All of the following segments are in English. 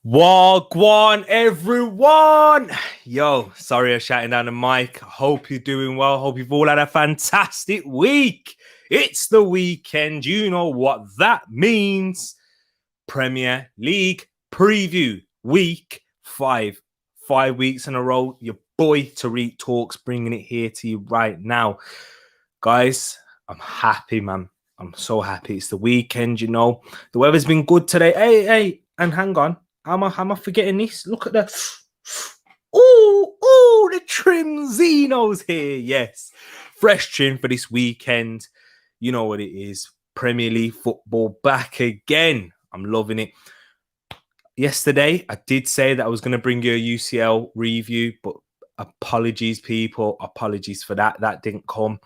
Wagwan, everyone! Yo, sorry I'm shouting down the mic. Hope you're doing well. Hope you've all had a fantastic week. It's the weekend. You know what that means. Premier League preview week 5. 5 weeks in a row. Your boy Tariq Talks bringing it here to you right now. Guys, I'm happy, man. I'm so happy. It's the weekend, you know. The weather's been good today. Hey, and hang on. Am I forgetting this? Look at the the trim Zeno's here. Yes. Fresh trim for this weekend. You know what it is. Premier League football back again. I'm loving it. Yesterday, I did say that I was going to bring you a UCL review, but apologies, people. Apologies for that. That didn't come.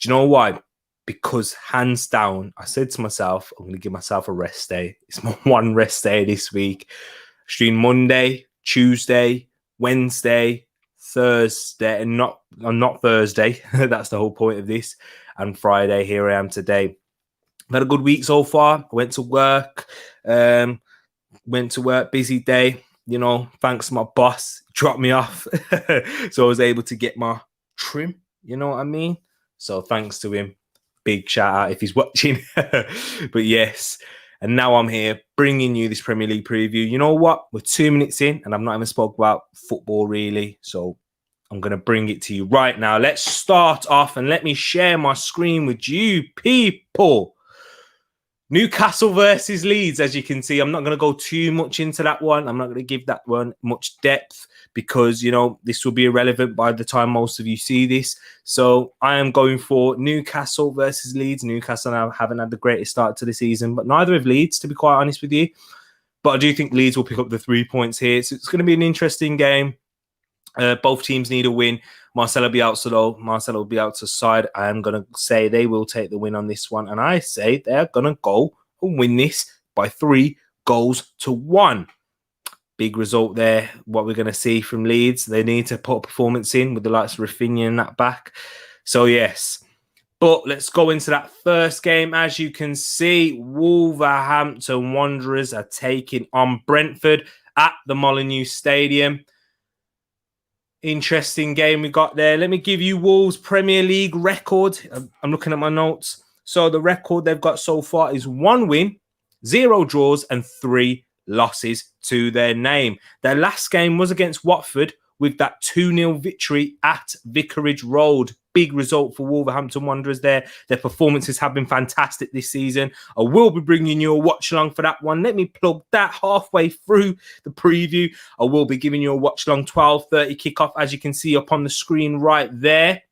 Do you know why? Because hands down, I said to myself, I'm going to give myself a rest day. It's my one rest day this week. Stream Monday, Tuesday, Wednesday, Thursday, and not Thursday. That's the whole point of this. And Friday, here I am today. I've had a good week so far. I went to work, busy day. You know, thanks to my boss, dropped me off. So I was able to get my trim, you know what I mean? So thanks to him. Big shout out if he's watching. But yes, and now I'm here bringing you this Premier League preview. You know what? We're 2 minutes in and I've not even spoke about football really. So I'm going to bring it to you right now. Let's start off and let me share my screen with you people. Newcastle versus Leeds, as you can see. I'm not going to go too much into that one. I'm not going to give that one much depth because, you know, this will be irrelevant by the time most of you see this. So I am going for Newcastle versus Leeds. Newcastle now haven't had the greatest start to the season, but neither have Leeds, to be quite honest with you. But I do think Leeds will pick up the 3 points here. So it's going to be an interesting game. Both teams need a win. Marcelo will be out, so Marcelo will be out to side. I am going to say they will take the win on this one. And I say they're going to go and win this by 3-1. Big result there. What we're going to see from Leeds. They need to put a performance in with the likes of Rafinha in that back. So, yes. But let's go into that first game. As you can see, Wolverhampton Wanderers are taking on Brentford at the Molineux Stadium. Interesting game we got there. Let me give you Wolves' Premier League record. I'm looking at my notes. So the record they've got so far is 1 win, 0 draws, and 3 losses to their name. Their last game was against Watford with that 2-0 victory at Vicarage Road. Big result for Wolverhampton Wanderers there. Their performances have been fantastic this season. I will be bringing you a watch along for that one. Let me plug that halfway through the preview. I will be giving you a watch along 12:30 kickoff, as you can see up on the screen right there.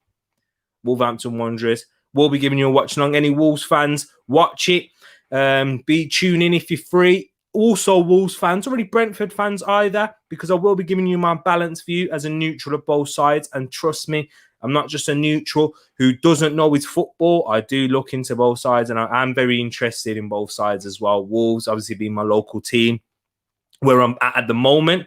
Wolverhampton Wanderers. We'll be giving you a watch along. Any Wolves fans, watch it. Be tuning in if you're free. Also, Wolves fans, already Brentford fans either, because I will be giving you my balanced view as a neutral of both sides. And trust me, I'm not just a neutral who doesn't know his football. I do look into both sides, and I am very interested in both sides as well. Wolves, obviously, being my local team, where I'm at the moment.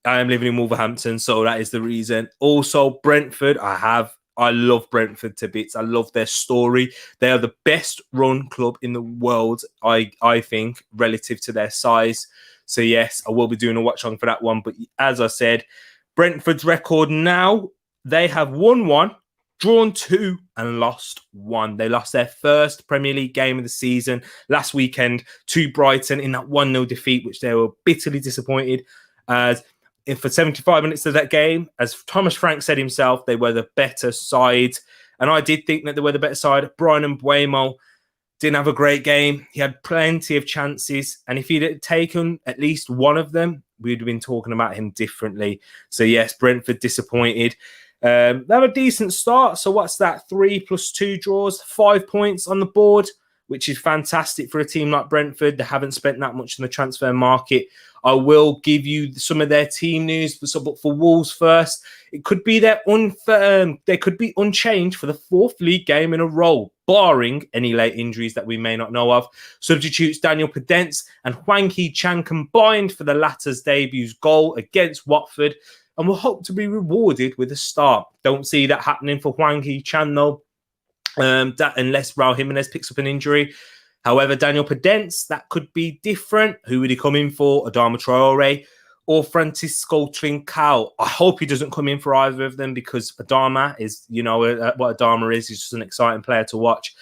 I am living in Wolverhampton, so that is the reason. Also, Brentford, I love Brentford to bits. I love their story. They are the best run club in the world, I think, relative to their size. So, yes, I will be doing a watch on for that one. But as I said, Brentford's record now, they have won 1, drawn 2, and lost 1. They lost their first Premier League game of the season last weekend to Brighton in that 1-0 defeat, which they were bitterly disappointed as for 75 minutes of that game, as Thomas Frank said himself, they were the better side. And I did think that they were the better side. Brian Mbeumo didn't have a great game. He had plenty of chances. And if he'd taken at least one of them, we'd have been talking about him differently. So, yes, Brentford disappointed. They have a decent start. So what's that? 3 + 2 draws, 5 points on the board, which is fantastic for a team like Brentford. They haven't spent that much in the transfer market. I will give you some of their team news, but for Wolves first, it could be they could be unchanged for the 4th league game in a row, barring any late injuries that we may not know of. Substitutes Daniel Podence and Hwang Hee-chan combined for the latter's debut's goal against Watford, and will hope to be rewarded with a start. Don't see that happening for Hwang Hee-chan though. That unless Raul Jimenez picks up an injury. However, Daniel Podence, that could be different. Who would he come in for? Adama Traore or Francisco Trincao? I hope he doesn't come in for either of them, because Adama is, you know, what Adama is. He's just an exciting player to watch.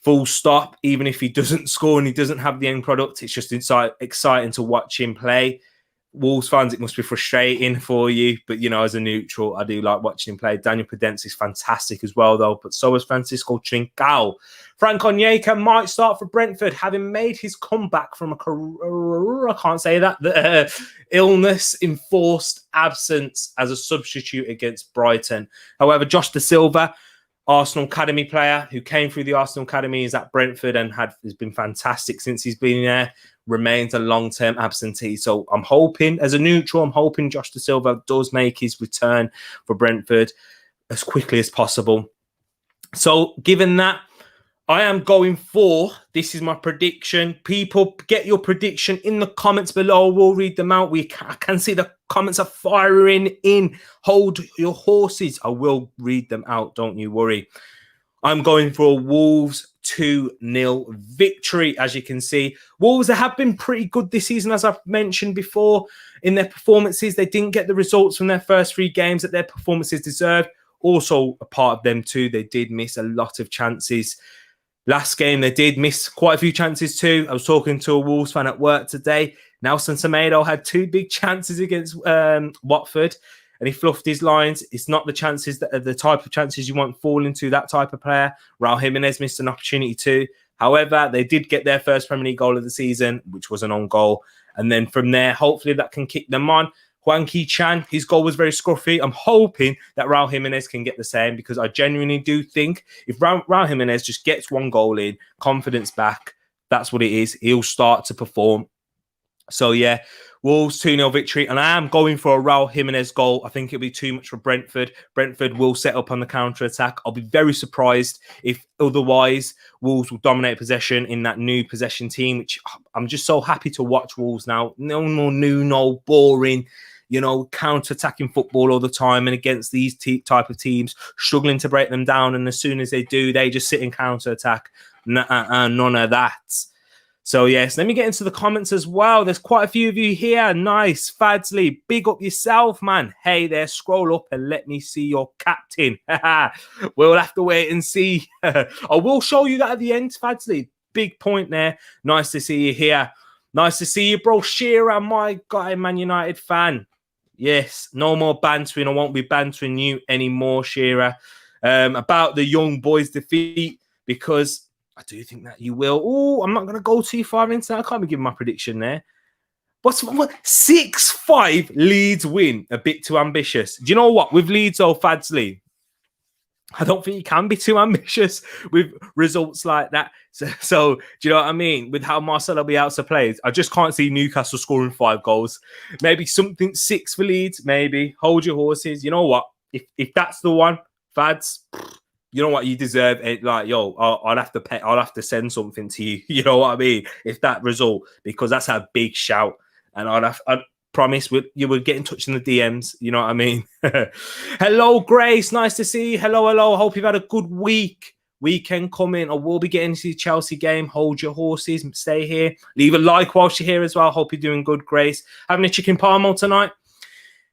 Full stop. Even if he doesn't score and he doesn't have the end product, it's just exciting to watch him play. Wolves fans, it must be frustrating for you, but you know, as a neutral, I do like watching him play. Daniel Podence is fantastic as well, though, but so is Francisco Trincao. Frank Onyeka might start for Brentford, having made his comeback from illness-enforced absence as a substitute against Brighton. However, Josh Da Silva, Arsenal Academy player who came through the Arsenal Academy, is at Brentford and has been fantastic since he's been there, remains a long-term absentee. So I'm hoping, as a neutral, I'm hoping Josh Da Silva does make his return for Brentford as quickly as possible. So given that, I am going for, this is my prediction. People, get your prediction in the comments below. We'll read them out. I can see the comments are firing in. Hold your horses. I will read them out. Don't you worry. I'm going for a Wolves 2-0 victory. As you can see, Wolves have been pretty good this season, as I've mentioned before, in their performances. They didn't get the results from their first 3 games that their performances deserved. Also, a part of them too, they did miss a lot of chances. Last game, they did miss quite a few chances too. I was talking to a Wolves fan at work today. Nelson Semedo had 2 big chances against Watford, and he fluffed his lines. It's not the chances that are the type of chances you want falling to that type of player. Raul Jimenez missed an opportunity too. However, they did get their first Premier League goal of the season, which was an own goal. And then from there, hopefully that can kick them on. Hwang Hee-chan, his goal was very scruffy. I'm hoping that Raul Jimenez can get the same, because I genuinely do think if Raul Jimenez just gets 1 goal in, confidence back, that's what it is. He'll start to perform. So, yeah, Wolves 2-0 victory. And I am going for a Raul Jimenez goal. I think it'll be too much for Brentford. Brentford will set up on the counter-attack. I'll be very surprised if otherwise Wolves will dominate possession in that new possession team, which I'm just so happy to watch Wolves now. No more new, no boring, you know, counter-attacking football all the time, and against these type of teams, struggling to break them down. And as soon as they do, they just sit in counter-attack. None of that. So, yes, let me get into the comments as well. There's quite a few of you here. Nice. Fadsley, big up yourself, man. Hey there, scroll up and let me see your captain. We'll have to wait and see. I will show you that at the end, Fadsley. Big point there. Nice to see you here. Nice to see you, bro. Shearer, my guy, Man United fan. Yes, no more bantering. I won't be bantering you anymore, Shearer, about the young boys' defeat, because I do think that you will. Oh, I'm not going to go too far into that. I can't be giving my prediction there. What 6-5 Leeds win? A bit too ambitious. Do you know what? With Leeds, Fadsley, I don't think you can be too ambitious with results like that. So do you know what I mean? With how Marcelo Bielsa plays, I just can't see Newcastle scoring 5 goals. Maybe something 6 for Leeds. Maybe hold your horses. You know what? If that's the one, Fads, you know what? You deserve it. Like, yo, I'll have to pay. I'll have to send something to you. You know what I mean? If that result, because that's a big shout, and I'd promise you would get in touch in the DMs. You know what I mean? Hello, Grace. Nice to see you. Hello. Hope you've had a good weekend coming. I will be getting to the Chelsea game. Hold your horses. Stay here. Leave a like whilst you're here as well. Hope you're doing good, Grace. Having a chicken parmo tonight?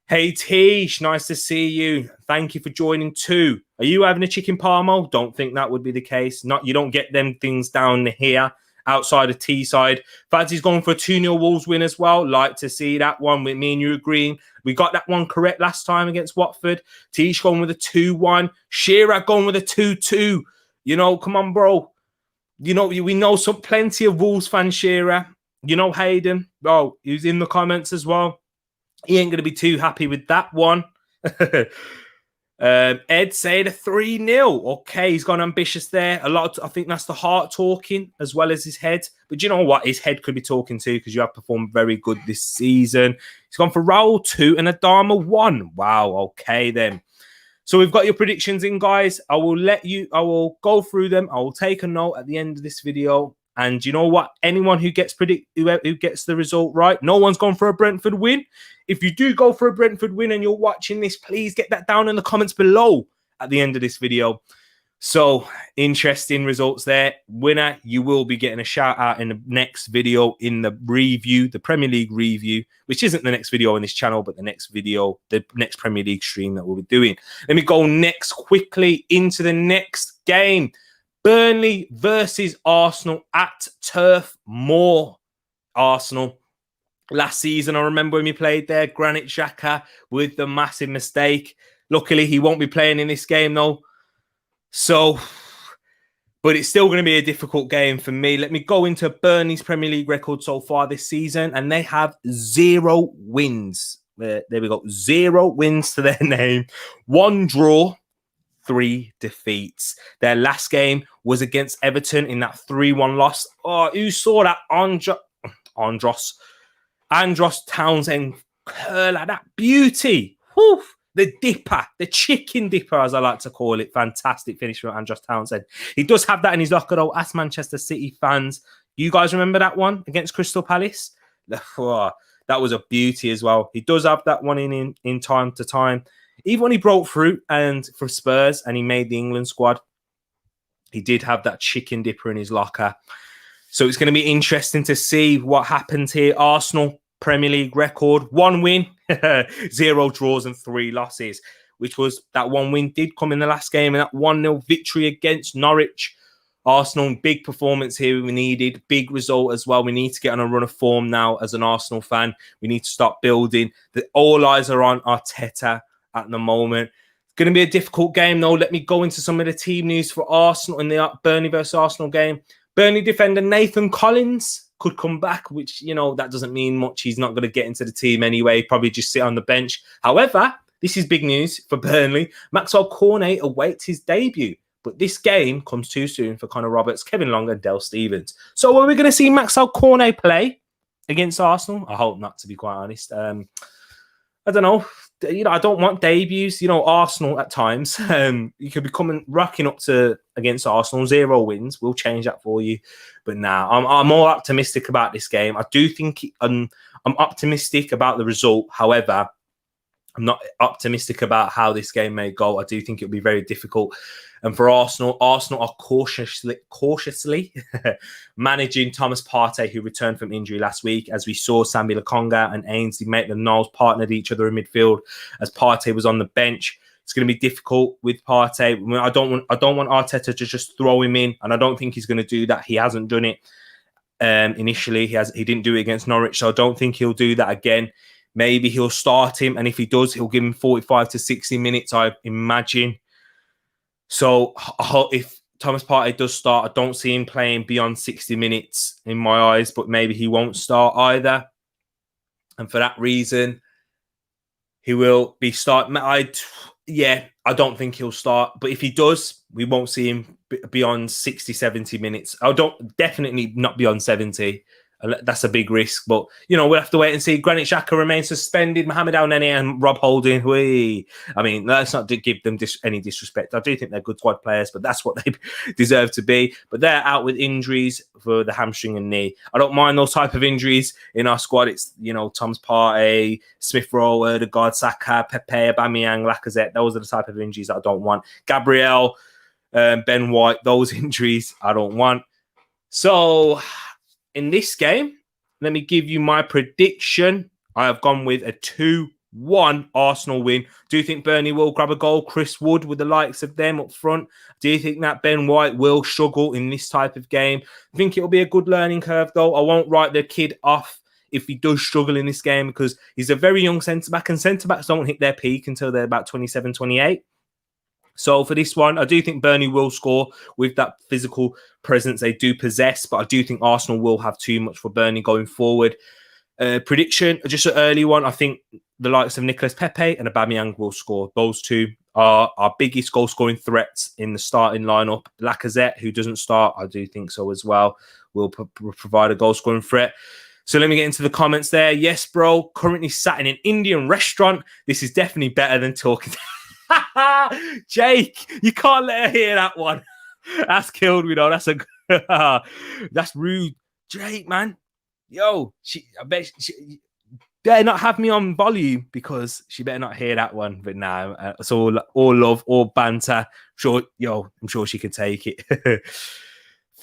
Hey, Tish. Nice to see you. Thank you for joining too. Are you having a chicken parmo? Don't think that would be the case. You don't get them things down here. Outside of Teesside. Fadsy's going for a 2-0 Wolves win as well. Like to see that one with me and you agreeing. We got that one correct last time against Watford. Tish going with a 2-1. Shearer going with a 2-2. You know, come on, bro. You know, we know plenty of Wolves fans, Shearer. You know, Hayden. Oh, he's in the comments as well. He ain't going to be too happy with that one. Ed said a 3-0. Okay, he's gone ambitious there. I think that's the heart talking as well as his head. But you know what? His head could be talking too, because you have performed very good this season. He's gone for Raul 2 and Adama 1. Wow. Okay, then. So we've got your predictions in, guys. I will go through them. I will take a note at the end of this video. And you know what? Anyone who gets who gets the result right, no one's gone for a Brentford win. If you do go for a Brentford win and you're watching this, please get that down in the comments below at the end of this video. So, interesting results there. Winner, you will be getting a shout out in the next video in the review, the Premier League review, which isn't the next video on this channel, but the next video, the next Premier League stream that we'll be doing. Let me go next quickly into the next game. Burnley versus Arsenal at Turf Moor. Arsenal. Last season, I remember when we played there, Granit Xhaka with the massive mistake. Luckily, he won't be playing in this game, though. So, but it's still going to be a difficult game for me. Let me go into Burnley's Premier League record so far this season, and they have 0 wins. There we go. 0 wins to their name. 1 draw, 3 defeats. Their last game was against Everton in that 3-1 loss. Oh, who saw that? Andros Townsend curler, that beauty. Whew. The dipper, the chicken dipper, as I like to call it. Fantastic finish from Andros Townsend. He does have that in his locker, though. As Manchester City fans, you guys remember that one against Crystal Palace? Oh, that was a beauty as well. He does have that one in time to time. Even when he broke through and for Spurs and he made the England squad, he did have that chicken dipper in his locker. So it's going to be interesting to see what happens here. Arsenal Premier League record, 1 win, 0 draws and 3 losses, which was that 1 win did come in the last game and that 1-0 victory against Norwich. Arsenal, big performance here we needed, big result as well. We need to get on a run of form now as an Arsenal fan. We need to start building. All eyes are on Arteta at the moment. It's going to be a difficult game though. Let me go into some of the team news for Arsenal in the Burnley versus Arsenal game. Burnley defender Nathan Collins could come back, which, you know, that doesn't mean much. He's not going to get into the team anyway, probably just sit on the bench. However, this is big news for Burnley. Maxwell Cornet awaits his debut, but this game comes too soon for Connor Roberts, Kevin Long and Del Stevens. So are we going to see Maxwell Cornet play against Arsenal? I hope not, to be quite honest. I don't know. You know, I don't want debuts. You know, Arsenal at times, you could be rocking up to against Arsenal, 0 wins. We'll change that for you. But now I'm more optimistic about this game. I do think I'm optimistic about the result. However, I'm not optimistic about how this game may go. I do think it'll be very difficult. And for Arsenal are cautiously managing Thomas Partey, who returned from injury last week. As we saw, Sambi Lokonga and Ainsley Maitland-Niles partnered each other in midfield as Partey was on the bench. It's going to be difficult with Partey. I don't want Arteta to just throw him in, and I don't think he's going to do that. He hasn't done it initially. He didn't do it against Norwich, so I don't think he'll do that again. Maybe he'll start him, and if he does, he'll give him 45 to 60 minutes, I imagine. So if Thomas Partey does start, I don't see him playing beyond 60 minutes in my eyes, but maybe he won't start either. And for that reason, he will be starting. I don't think he'll start. But if he does, we won't see him beyond 60, 70 minutes. Definitely not beyond 70. That's a big risk, but you know, we'll have to wait and see. Granit Xhaka remains suspended. Mohamed El Neni and Rob Holding. I mean, let's not give them any disrespect. I do think they're good squad players, but that's what they deserve to be. But they're out with injuries for the hamstring and knee. I don't mind those type of injuries in our squad. It's, you know, Thomas Partey, Smith Rowe, Odegaard, Saka, Pepe, Aubameyang, Lacazette. Those are the type of injuries I don't want. Gabriel, Ben White. Those injuries I don't want. So in this game, let me give you my prediction. I have gone with a 2-1 Arsenal win. Do you think Burnley will grab a goal? Chris Wood with the likes of them up front. Do you think that Ben White will struggle in this type of game? I think it'll be a good learning curve, though. I won't write the kid off if he does struggle in this game because he's a very young centre-back, and centre-backs don't hit their peak until they're about 27, 28. So for this one, I do think Burnley will score with that physical presence they do possess, but I do think Arsenal will have too much for Burnley going forward. Prediction, just an early one. I think the likes of Nicolas Pepe and Aubameyang will score. Those two are our biggest goal-scoring threats in the starting lineup. Lacazette, who doesn't start, I do think so as well, will provide a goal-scoring threat. So let me get into the comments there. Yes, bro, currently sat in an Indian restaurant. This is definitely better than talking. Jake, you can't let her hear that one. That's killed me, though. That's rude. Jake, man. Yo, better not have me on volume because she better not hear that one. But now it's all love, all banter. I'm sure she could take it.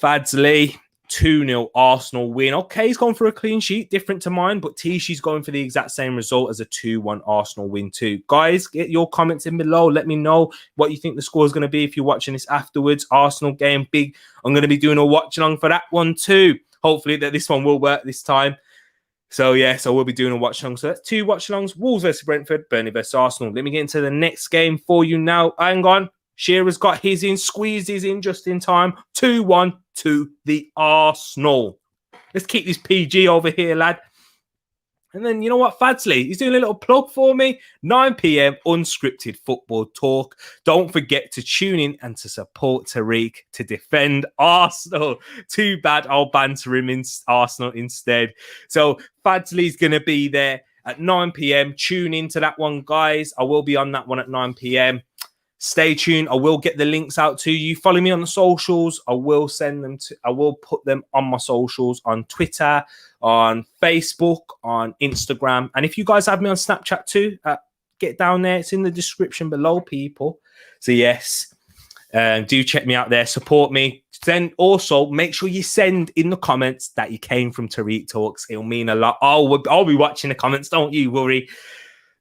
Fadsley, 2-0 Arsenal win. Okay, he's gone for a clean sheet, different to mine, but Tishi's going for the exact same result as a 2-1 Arsenal win too. Guys, get your comments in below. Let me know what you think the score is going to be if you're watching this afterwards. Arsenal game, big. I'm going to be doing a watch along for that one too. Hopefully that this one will work this time. So, we'll be doing a watch-along. So, that's 2 watch-alongs. Wolves versus Brentford, Burnley versus Arsenal. Let me get into the next game for you now. Hang on. Shearer's got his in, squeezed his in just in time. 2-1 to the Arsenal. Let's keep this PG over here, lad. And then, you know what, Fadsley? He's doing a little plug for me. 9 p.m, unscripted football talk. Don't forget to tune in and to support Tariq to defend Arsenal. Too bad I'll banter him in Arsenal instead. So Fadsley's going to be there at 9 p.m. Tune into that one, guys. I will be on that one at 9 p.m. Stay tuned. I will get the links out to you. Follow me on the socials. I will put them on my socials on Twitter, on Facebook, on Instagram. And if you guys have me on Snapchat too, get down there. It's in the description below, people. So yes, do check me out there. Support me. Then also make sure you send in the comments that you came from Tariq Talks. It'll mean a lot. I'll be watching the comments. Don't you worry.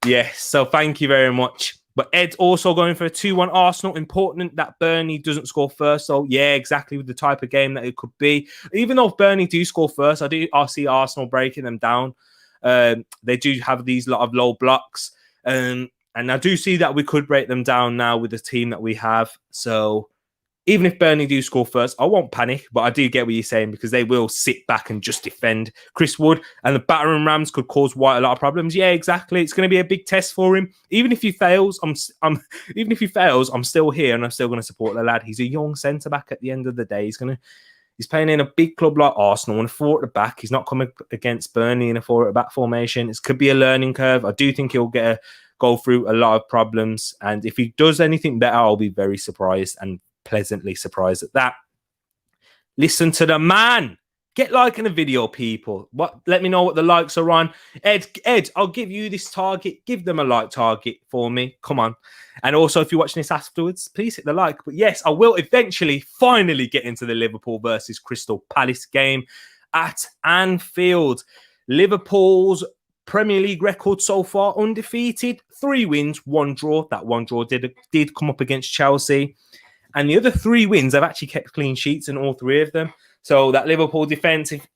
Yes. So thank you very much. But Ed's also going for a 2-1 Arsenal. Important that Burnley doesn't score first. So, yeah, exactly with the type of game that it could be. Even though if Burnley do score first, I see Arsenal breaking them down. They do have these lot of low blocks. And I do see that we could break them down now with the team that we have. So, even if Burnley do score first, I won't panic. But I do get what you're saying because they will sit back and just defend. Chris Wood and the battering rams could cause quite a lot of problems. Yeah, exactly. It's going to be a big test for him. Even if he fails, I'm still here and I'm still going to support the lad. He's a young centre back at the end of the day. He's playing in a big club like Arsenal and a 4 at the back. He's not coming against Burnley in a 4 at the back formation. It could be a learning curve. I do think he'll go through a lot of problems. And if he does anything better, I'll be very surprised and pleasantly surprised at that. Listen to the man. Get liking the video, people. Let me know what the likes are on. Ed, I'll give you this target. Give them a like target for me. Come on. And also, if you're watching this afterwards, please hit the like. But yes, I will eventually finally get into the Liverpool versus Crystal Palace game at Anfield. Liverpool's Premier League record so far, undefeated. 3 wins, 1 draw. That 1 draw did come up against Chelsea. And the other 3 wins, I've actually kept clean sheets in all 3 of them. So that Liverpool defensive,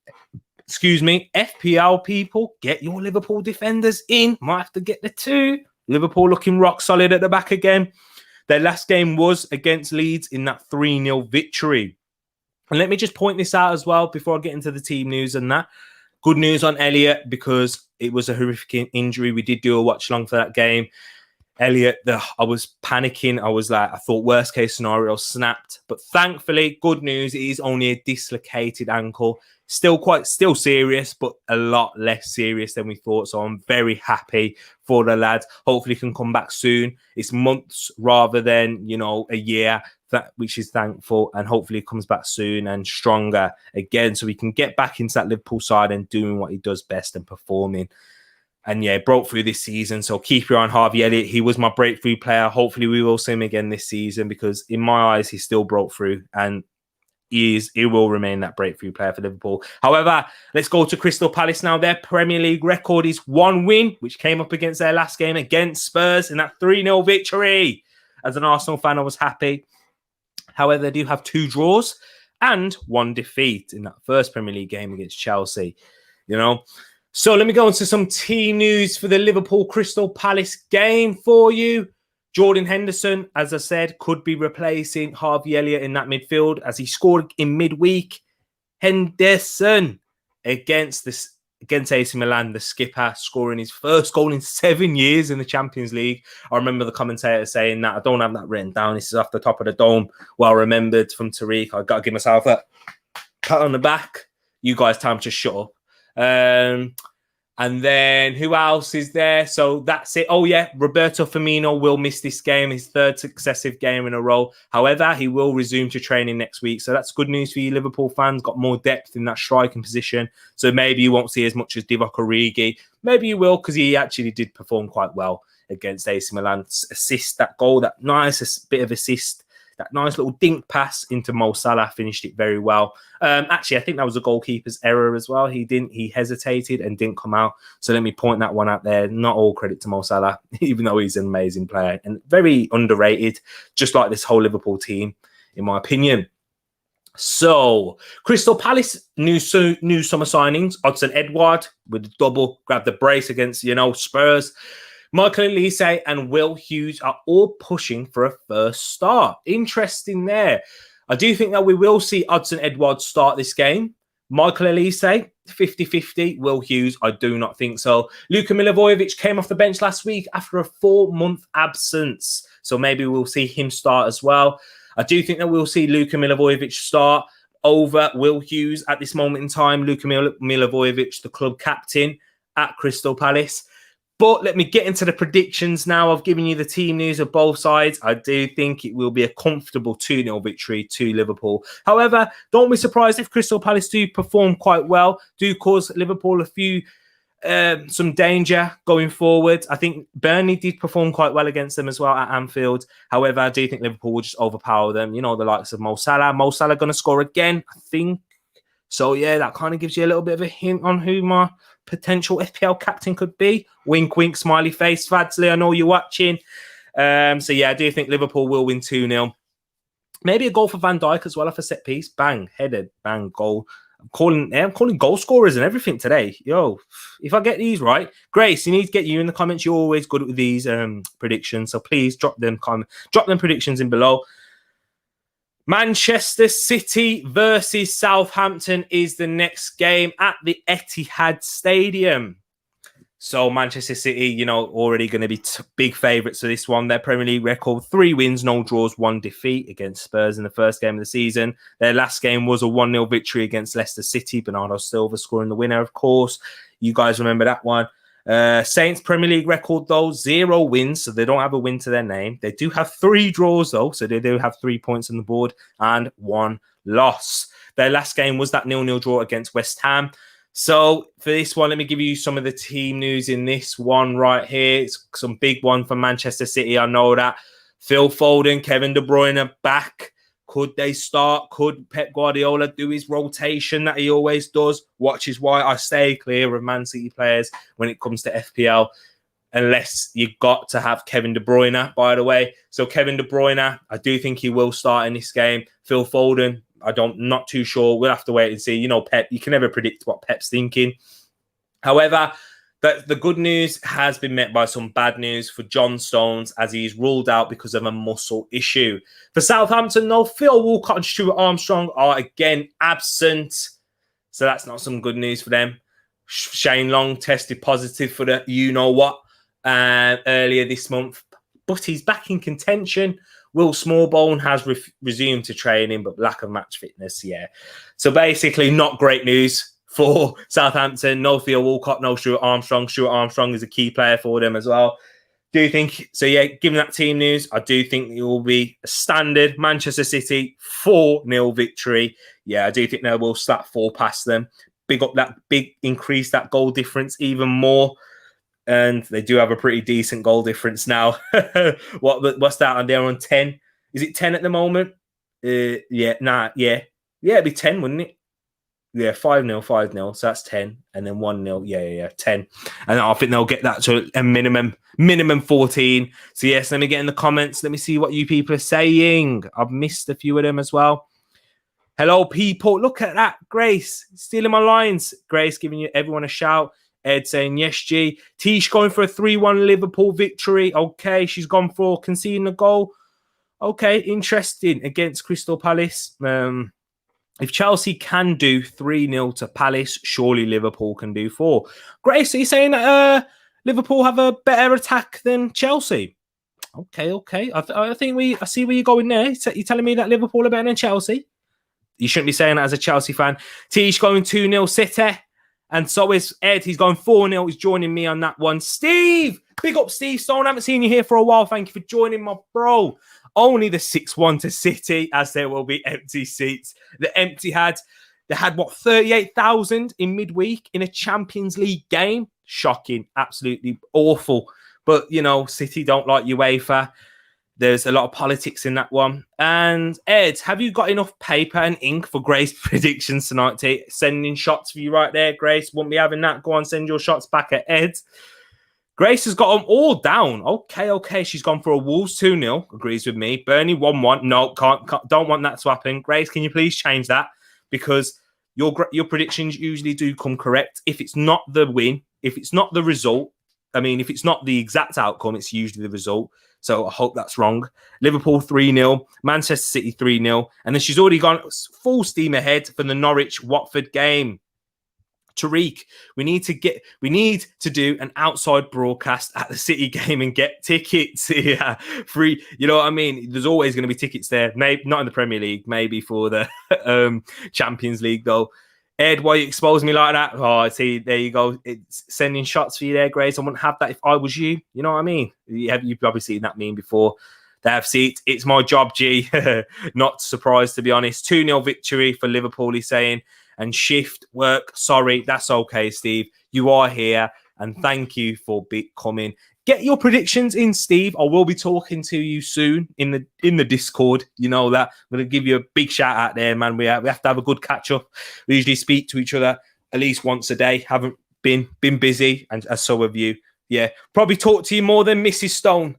FPL people, get your Liverpool defenders in. Might have to get the 2. Liverpool looking rock solid at the back again. Their last game was against Leeds in that 3-0 victory. And let me just point this out as well before I get into the team news and that. Good news on Elliott because it was a horrific injury. We did do a watch along for that game. Elliott, I was panicking. I thought worst case scenario snapped. But thankfully, good news, it is only a dislocated ankle. Still serious, but a lot less serious than we thought. So I'm very happy for the lad. Hopefully he can come back soon. It's months rather than, a year, which is thankful. And hopefully he comes back soon and stronger again so we can get back into that Liverpool side and doing what he does best and performing. And yeah, broke through this season. So keep your eye on Harvey Elliott. He was my breakthrough player. Hopefully we will see him again this season because in my eyes, he still broke through and he will remain that breakthrough player for Liverpool. However, let's go to Crystal Palace now. Their Premier League record is 1 win, which came up against their last game against Spurs in that 3-0 victory. As an Arsenal fan, I was happy. However, they do have 2 draws and 1 defeat in that first Premier League game against Chelsea. So let me go into some team news for the Liverpool Crystal Palace game for you. Jordan Henderson, as I said, could be replacing Harvey Elliott in that midfield as he scored in midweek. Henderson against AC Milan, the skipper, scoring his first goal in 7 years in the Champions League. I remember the commentator saying that. I don't have that written down. This is off the top of the dome. Well remembered from Tariq. I've got to give myself a pat on the back. You guys, time to shut up. And then who else is there? So that's it. Oh, yeah. Roberto Firmino will miss this game, his third successive game in a row. However, he will resume to training next week. So that's good news for you Liverpool fans. Got more depth in that striking position. So maybe you won't see as much as Divock Origi. Maybe you will because he actually did perform quite well against AC Milan. Assist that goal, that nice bit of assist. That nice little dink pass into Mo Salah, finished it very well. Actually, I think that was a goalkeeper's error as well. He hesitated and didn't come out. So let me point that one out there. Not all credit to Mo Salah, even though he's an amazing player and very underrated, just like this whole Liverpool team, in my opinion. So, Crystal Palace, new summer signings. Odsonne Edouard with a double, grabbed the brace against, Spurs. Michael Elise and Will Hughes are all pushing for a first start. Interesting there. I do think that we will see Odsonne Edouard start this game. Michael Elise, 50-50. Will Hughes, I do not think so. Luka Milivojevic came off the bench last week after a 4-month absence. So maybe we'll see him start as well. I do think that we'll see Luka Milivojevic start over Will Hughes at this moment in time. Luka Milivojevic, the club captain at Crystal Palace. But let me get into the predictions now. I've given you the team news of both sides. I do think it will be a comfortable 2-0 victory to Liverpool. However, don't be surprised if Crystal Palace do perform quite well, do cause Liverpool a few some danger going forward. I think Burnley did perform quite well against them as well at Anfield. However, I do think Liverpool will just overpower them. The likes of Mo Salah. Mo Salah going to score again, I think. So, yeah, that kind of gives you a little bit of a hint on who my potential FPL captain could be. Wink, wink, smiley face. Fadsley, I know you're watching. So, yeah, I do think Liverpool will win 2-0. Maybe a goal for Van Dijk as well off a set piece. Bang, headed, bang, goal. I'm calling goal scorers and everything today. Yo, if I get these right, Grace, you need to get you in the comments. You're always good with these predictions. So please drop them predictions in below. Manchester City versus Southampton is the next game at the Etihad Stadium. So Manchester City, already going to be big favourites for this one. Their Premier League record, 3 wins, no draws, 1 defeat against Spurs in the first game of the season. Their last game was a 1-0 victory against Leicester City. Bernardo Silva scoring the winner, of course. You guys remember that one. Saints Premier League record, though, 0 wins, so they don't have a win to their name. They do have 3 draws, though, so they do have 3 points on the board and 1 loss. Their last game was that 0-0 draw against West Ham. So for this one, let me give you some of the team news in this one right here. It's some big one for Manchester City. I know that. Phil Foden, Kevin De Bruyne back. Could they start? Could Pep Guardiola do his rotation that he always does? Which is why I stay clear of Man City players when it comes to FPL, unless you've got to have Kevin De Bruyne, by the way. So Kevin De Bruyne, I do think he will start in this game. Phil Foden, not too sure. We'll have to wait and see. Pep, you can never predict what Pep's thinking. However, the good news has been met by some bad news for John Stones, as he's ruled out because of a muscle issue. For Southampton, though, Phil Walcott and Stuart Armstrong are again absent. So that's not some good news for them. Shane Long tested positive for the you-know-what earlier this month, but he's back in contention. Will Smallbone has resumed to training, but lack of match fitness, yeah. So basically, not great news for Southampton. No Theo Walcott, no Stuart Armstrong. Stuart Armstrong is a key player for them as well. Do you think, so yeah, given that team news, I do think it will be a standard Manchester City 4-0 victory. Yeah, I do think they will slap 4 past them. Increase that goal difference even more. And they do have a pretty decent goal difference now. What's that? And they're on 10. Is it 10 at the moment? Yeah, it'd be 10, wouldn't it? Yeah, 5-0. So that's 10. And then 1-0. Yeah, 10. And I think they'll get that to a minimum 14. So yes, let me get in the comments. Let me see what you people are saying. I've missed a few of them as well. Hello, people. Look at that. Grace stealing my lines. Grace giving everyone a shout. Ed saying, yes, G. Tish going for a 3-1 Liverpool victory. Okay, she's gone for conceding a goal. Okay, interesting. Against Crystal Palace. If Chelsea can do 3-0 to Palace, surely Liverpool can do 4. Grace, are you saying that Liverpool have a better attack than Chelsea? Okay. I see where you're going there. You're telling me that Liverpool are better than Chelsea? You shouldn't be saying that as a Chelsea fan. Tish going 2-0 City. And so is Ed. He's going 4-0. He's joining me on that one. Steve, big up Steve Stone. I haven't seen you here for a while. Thank you for joining, my bro. Only the 6-1 to City, as there will be empty seats. They had, what, 38,000 in midweek in a Champions League game? Shocking. Absolutely awful. But, you know, City don't like UEFA. There's a lot of politics in that one. And Ed, have you got enough paper and ink for Grace's predictions tonight? Sending shots for you right there, Grace. Won't be having that. Go on, send your shots back at Ed. Grace has got them all down. Okay. She's gone for a Wolves 2-0. Agrees with me. Burnley 1-1. No, can't. Don't want that to happen. Grace, can you please change that? Because your predictions usually do come correct. If it's not the win, if it's not the result, if it's not the exact outcome, it's usually the result. So I hope that's wrong. Liverpool 3-0, Manchester City 3-0. And then she's already gone full steam ahead for the Norwich-Watford game. Tariq, we need to do an outside broadcast at the City game and get tickets. Yeah, free. You know what I mean? There's always going to be tickets there. Maybe not in the Premier League, maybe for the Champions League, though. Ed, why you exposing me like that? Oh, I see. There you go. It's sending shots for you there, Grace. I wouldn't have that if I was you. You know what I mean? You've probably seen that meme before. They have seats. It's my job, G. Not surprised, to be honest. 2-0 victory for Liverpool, he's saying. And shift work. Sorry, that's okay, Steve. You are here. And thank you for coming. Get your predictions in, Steve. I will be talking to you soon in the Discord. You know that. I'm going to give you a big shout out there, man. We have to have a good catch up. We usually speak to each other at least once a day. Haven't been busy, and so have you. Yeah, probably talk to you more than Mrs. Stone.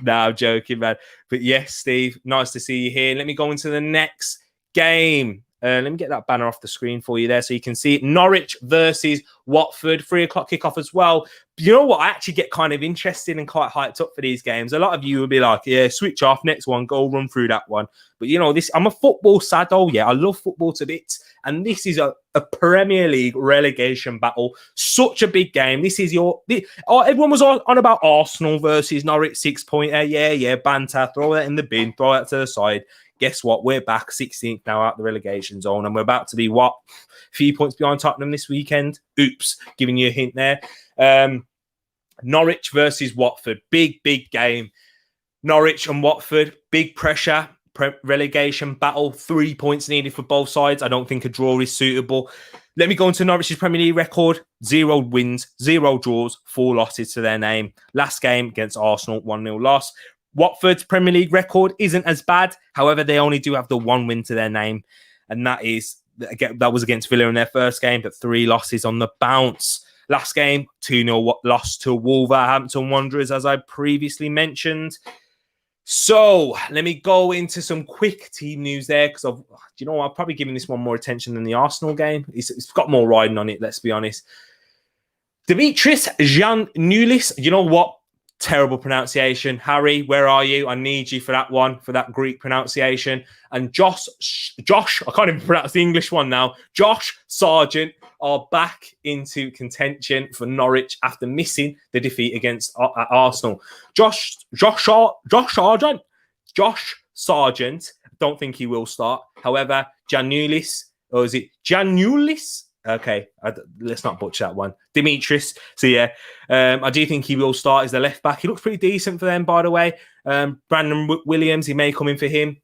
Nah, I'm joking, man. But yes, Steve, nice to see you here. Let me go into the next game. Let me get that banner off the screen for you there so you can see it. Norwich versus Watford, 3:00 kickoff as well. You know what? I actually get kind of interested and quite hyped up for these games. A lot of you will be like, yeah, switch off, next one, go run through that one. But you know, I'm a football saddle. Yeah, I love football to bits. And this is a Premier League relegation battle. Such a big game. This is everyone was on about Arsenal versus Norwich 6-pointer. Yeah, banter. Throw that in the bin, throw that to the side. Guess what? We're back 16th now out the relegation zone, and we're about to be a few points behind Tottenham this weekend. Oops, giving you a hint there. Norwich versus Watford, big game. Norwich and Watford, big pressure, relegation battle. 3 points needed for both sides. I don't think a draw is suitable. Let me go into Norwich's Premier League record. 0 wins, 0 draws, 4 losses to their name. Last game against Arsenal, 1-0 loss. Watford's Premier League record isn't as bad. However, they only do have the 1 win to their name. And that was against Villa in their first game, but 3 losses on the bounce. Last game, 2-0 loss to Wolverhampton Wanderers, as I previously mentioned. So let me go into some quick team news there, because I've probably given this one more attention than the Arsenal game. It's got more riding on it, let's be honest. Dimitris Giannoulis, you know what? Terrible pronunciation. Harry, where are you? I need you for that one, for that Greek pronunciation. And Josh, I can't even pronounce the English one now. Josh Sargent are back into contention for Norwich after missing the defeat against Arsenal. Josh Sargent, don't think he will start. However, Giannoulis, or is it Giannoulis? Okay, let's not butcher that one. Dimitris. So, yeah, I do think he will start as the left back. He looks pretty decent for them, by the way. Brandon Williams, he may come in for him.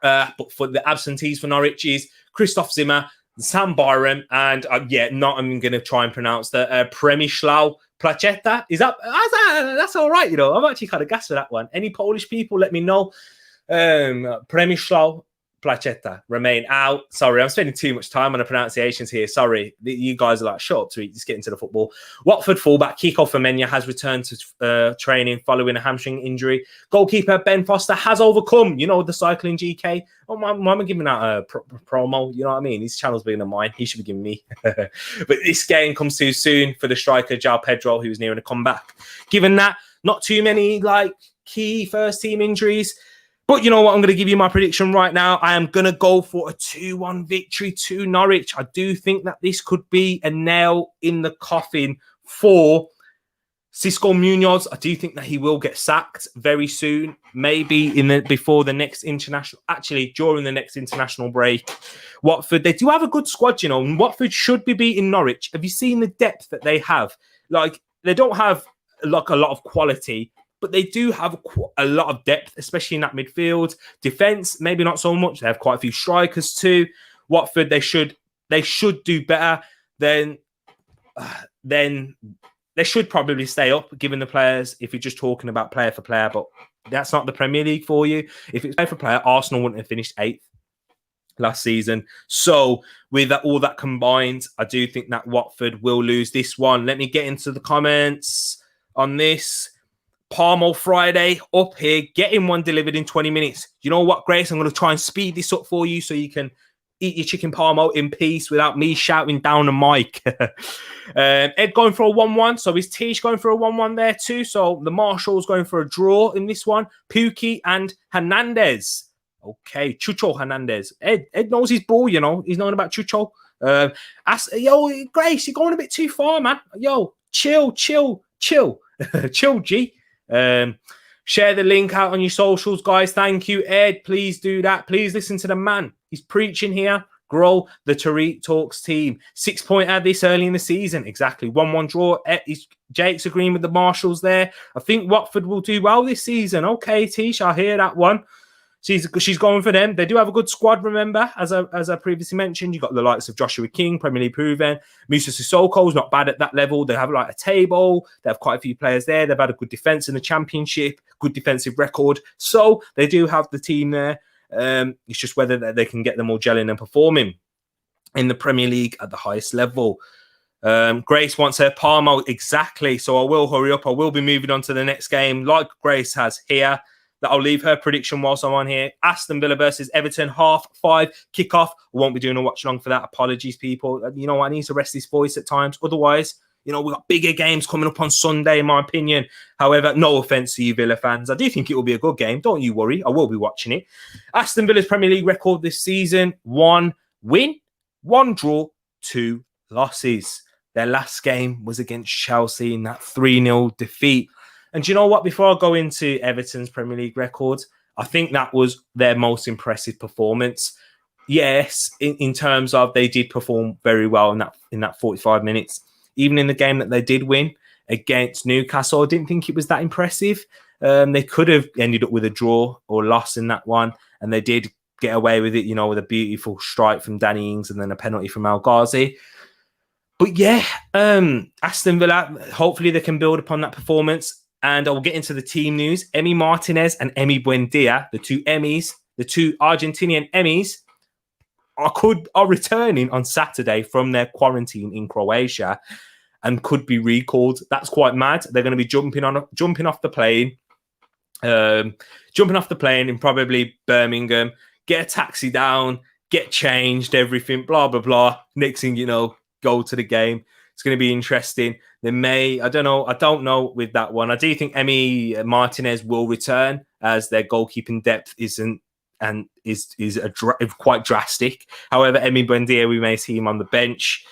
But for the absentees for Norwich is Christoph Zimmer, Sam Byram, and I'm going to try and pronounce the Przemysław Placheta. That's all right, you know. I'm actually kind of gassed for that one. Any Polish people, let me know. Przemysław Placheta remain out. Sorry, I'm spending too much time on the pronunciations here. Sorry, you guys are like, shut up, to just get into the football. Watford fullback Kiko Femenya has returned to training following a hamstring injury. Goalkeeper Ben Foster has overcome, the cycling GK. Oh, why am I giving out a promo? You know what I mean? His channel's bigger than mine. He should be giving me. But this game comes too soon for the striker, João Pedro, who was nearing a comeback. Given that, not too many key first team injuries. But you know what? I'm going to give you my prediction right now. I am going to go for a 2-1 victory to Norwich. I do think that this could be a nail in the coffin for Cisco Munoz, I do think that he will get sacked very soon, maybe before the next international, actually during the next international break. Watford, they do have a good squad, you know, and Watford should be beating Norwich. Have you seen the depth that they have? Like, they don't have like a lot of quality, but they do have a lot of depth, especially in that midfield. Defense, maybe not so much. They have quite a few strikers too. Watford, they should do better than they should probably stay up, given the players, if you're just talking about player for player, but that's not the Premier League for you. If it's player for player, Arsenal wouldn't have finished 8th last season. So with all that combined, I do think that Watford will lose this one. Let me get into the comments on this. Palmo Friday up here, getting one delivered in 20 minutes. You know what, Grace? I'm going to try and speed this up for you so you can eat your chicken parmo in peace without me shouting down the mic. Ed going for a 1-1. So is Tish going for a 1-1 there too? So the Marshall's going for a draw in this one. Pukki and Hernandez. Okay, Chucho Hernandez. Ed knows his ball, you know. He's known about Chucho. Yo, Grace, you're going a bit too far, man. Yo, chill. Chill, G. Share the link out on your socials, guys. Thank you, Ed. Please do that. Please listen to the man. He's preaching here. Grow the Tariq Talks team. 6-pointer this early in the season. Exactly. 1-1 draw. Jake's agreeing with the Marshals there. I think Watford will do well this season. Okay, Tish, I hear that one. She's going for them. They do have a good squad, remember, as I previously mentioned. You've got the likes of Joshua King, Premier League proven. Musa Sissoko's not bad at that level. They have like a table. They have quite a few players there. They've had a good defence in the Championship, good defensive record. So they do have the team there. It's just whether they can get them all gelling and performing in the Premier League at the highest level. Grace wants her Palmo. Exactly. So I will hurry up. I will be moving on to the next game like Grace has here. That I'll leave her prediction whilst I'm on here. Aston Villa versus Everton, 5:30 kickoff. I won't be doing a watch along for that. Apologies, people. You know, I need to rest this voice at times. Otherwise, you know, we've got bigger games coming up on Sunday, in my opinion. However, no offence to you Villa fans. I do think it will be a good game. Don't you worry. I will be watching it. Aston Villa's Premier League record this season, 1 win, 1 draw, 2 losses. Their last game was against Chelsea in that 3-0 defeat. And you know what? Before I go into Everton's Premier League records, I think that was their most impressive performance. Yes, in terms of they did perform very well in that 45 minutes. Even in the game that they did win against Newcastle, I didn't think it was that impressive. They could have ended up with a draw or loss in that one, and they did get away with it, you know, with a beautiful strike from Danny Ings and then a penalty from El Ghazi. But yeah, Aston Villa, hopefully they can build upon that performance. And I'll get into the team news. Emi Martinez and Emi Buendia, the two Argentinian Emmys, are returning on Saturday from their quarantine in Croatia and could be recalled. That's quite mad. They're going to be jumping off the plane in probably Birmingham, get a taxi down, get changed, everything, blah, blah, blah. Next thing you know, go to the game. It's going to be interesting. I don't know with that one. I do think Emi Martinez will return as their goalkeeping depth is quite drastic. However, Emi Buendia, we may see him on the bench.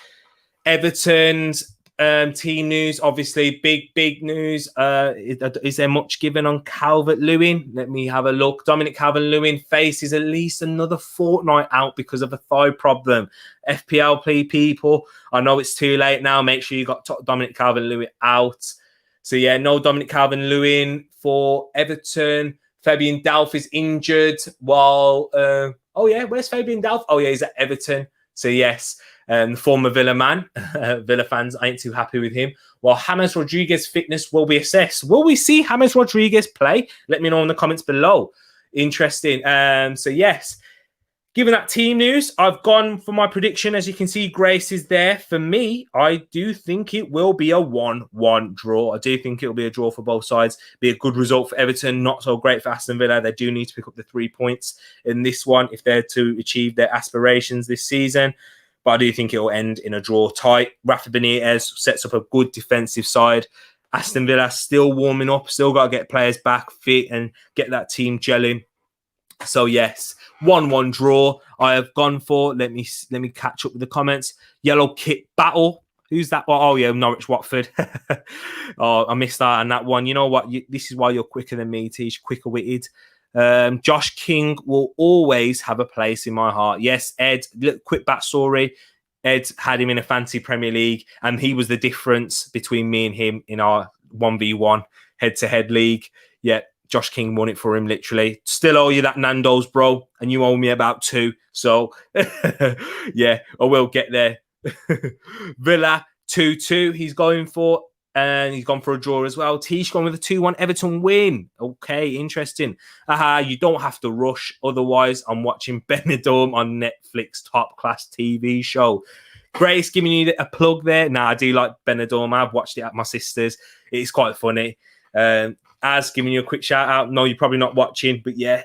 Everton's team news, obviously big news. Is there much given on Calvert-Lewin? Let me have a look. Dominic Calvert-Lewin faces at least another fortnight out because of a thigh problem. FPL people, I know it's too late now. Make sure you got Dominic Calvert-Lewin out. So yeah, no Dominic Calvert-Lewin for Everton. Fabian Delph is injured while where's Fabian Delph? Oh yeah, he's at Everton. So yes, the former Villa man. Villa fans ain't too happy with him. While James Rodriguez's fitness will be assessed. Will we see James Rodriguez play? Let me know in the comments below. Interesting. So yes, given that team news, I've gone for my prediction. As you can see, Grace is there. For me, I do think it will be a 1-1 draw. I do think it will be a draw for both sides. Be a good result for Everton. Not so great for Aston Villa. They do need to pick up the 3 points in this one if they're to achieve their aspirations this season. But I do think it will end in a draw tight. Rafa Benitez sets up a good defensive side. Aston Villa still warming up. Still got to get players back fit and get that team gelling. So yes, 1-1 draw. I have gone for. Let me catch up with the comments. Yellow kit battle. Who's that? Oh, yeah, Norwich, Watford. Oh, I missed out on that one. You know what? This is why you're quicker than me, Tish, quicker-witted. Josh King will always have a place in my heart. Yes, Ed, quick backstory. Ed had him in a fancy Premier League, and he was the difference between me and him in our 1v1 head-to-head league. Yeah, Josh King won it for him, literally. Still owe you that Nando's, bro, and you owe me about 2. So, yeah, I will get there. Villa 2-2 he's going for, and he's gone for a draw as well. Tish gone with a 2-1 Everton win. Okay, interesting. You don't have to rush, otherwise I'm watching Benidorm on Netflix top class TV show. Grace giving you a plug there. I do like Benidorm. I've watched it at my sister's. It's quite funny. As giving you a quick shout out. No, you're probably not watching, but yeah,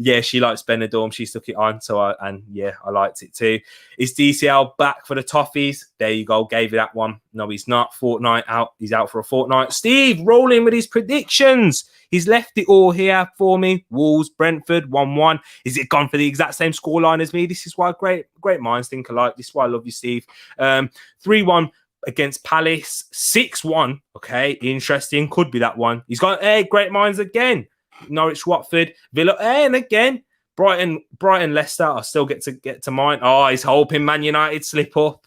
yeah, she likes Benidorm. She stuck it on, so I liked it too. Is DCL back for the Toffees? There you go. Gave you that one. No, he's not. Fortnight out. He's out for a fortnight. Steve rolling with his predictions. He's left it all here for me. Wolves, Brentford, 1-1. Is it gone for the exact same scoreline as me? This is why great minds think alike. This is why I love you, Steve. 3-1. Against Palace, 6-1. Okay, interesting. Could be that one. He's got great minds again. Norwich, Watford, Villa, and again Brighton, Leicester. I still get to mine. Oh, he's hoping Man United slip up.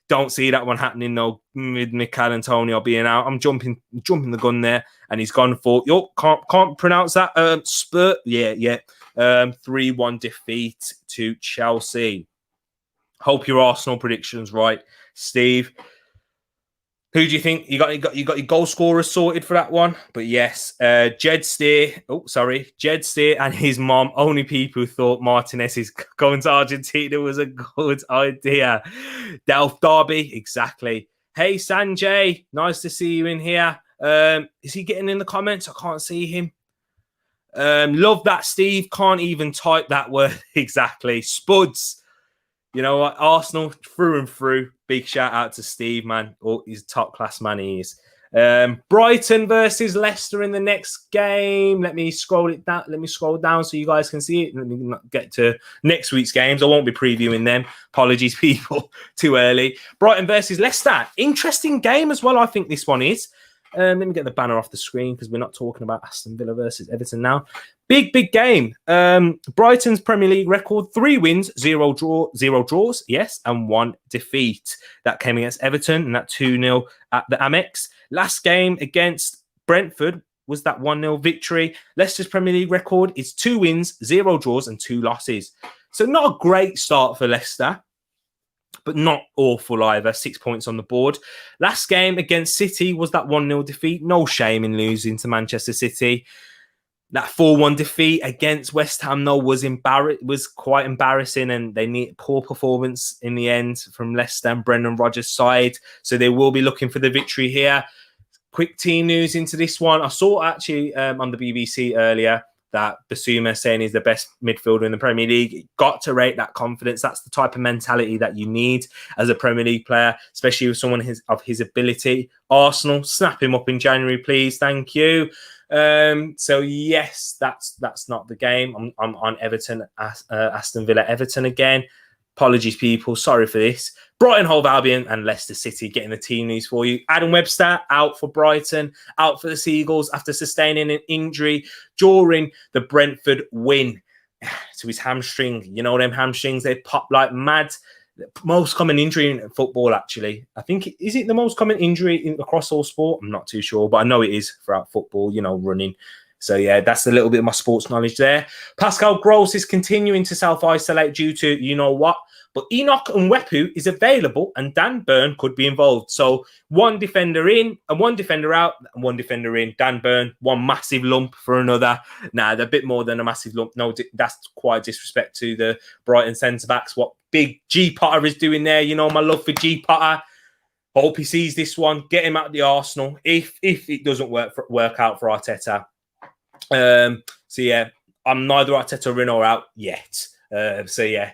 Don't see that one happening though. With Mikel Antonio being out, I'm jumping the gun there, and he's gone for. Can't pronounce that. Spurt. Yeah. 3-1 defeat to Chelsea. Hope your Arsenal predictions right, Steve. Who do you think? You got your goal scorers sorted for that one? But yes, Jed Steer and his mom, only people who thought Martinez's going to Argentina was a good idea. Delph Derby, exactly. Hey, Sanjay, nice to see you in here. Is he getting in the comments? I can't see him. Love that, Steve. Can't even type that word exactly. Spuds. You know what? Arsenal through and through. Big shout out to Steve, man. Oh, he's a top class man. He is. Brighton versus Leicester in the next game. Let me scroll down so you guys can see it. Let me get to next week's games. I won't be previewing them. Apologies, people. Too early. Brighton versus Leicester. Interesting game as well, I think this one is. Let me get the banner off the screen because we're not talking about Aston Villa versus Everton now. Big game. Brighton's Premier League record, 3 wins, 0 draws, yes, and 1 defeat. That came against Everton and that 2-0 at the Amex. Last game against Brentford was that 1-0 victory. Leicester's Premier League record is 2 wins, 0 draws, and 2 losses. So not a great start for Leicester, but not awful either. 6 points on the board. Last game against City was that 1-0 defeat. No shame in losing to Manchester City. That 4-1 defeat against West Ham, though, was quite embarrassing, and they need poor performance in the end from Leicester and Brendan Rodgers' side. So they will be looking for the victory here. Quick team news into this one. I saw actually on the BBC earlier that Basuma saying he's the best midfielder in the Premier League. Got to rate that confidence. That's the type of mentality that you need as a Premier League player, especially with someone of his ability. Arsenal, snap him up in January, please. Thank you. So yes, that's not the game. I'm on Everton, Aston Villa, Everton again. Apologies, people. Sorry for this. Brighton, Hove Albion, and Leicester City getting the team news for you. Adam Webster out for Brighton, out for the Seagulls after sustaining an injury during the Brentford win to his hamstring. You know them hamstrings, they pop like mad. Most common injury in football, actually. I think, is it the most common injury across all sport? I'm not too sure, but I know it is throughout football, running. So, yeah, that's a little bit of my sports knowledge there. Pascal Gross is continuing to self-isolate due to you-know-what. But Enoch Nwepu is available and Dan Burn could be involved. So, one defender in and one defender out and one defender in. Dan Burn, one massive lump for another. Nah, they're a bit more than a massive lump. No, that's quite disrespect to the Brighton centre-backs. What big G. Potter is doing there. You know my love for G. Potter. Hope he sees this one. Get him out of the Arsenal if it doesn't work out for Arteta. So yeah, I'm neither Arteta in or out yet. So yeah,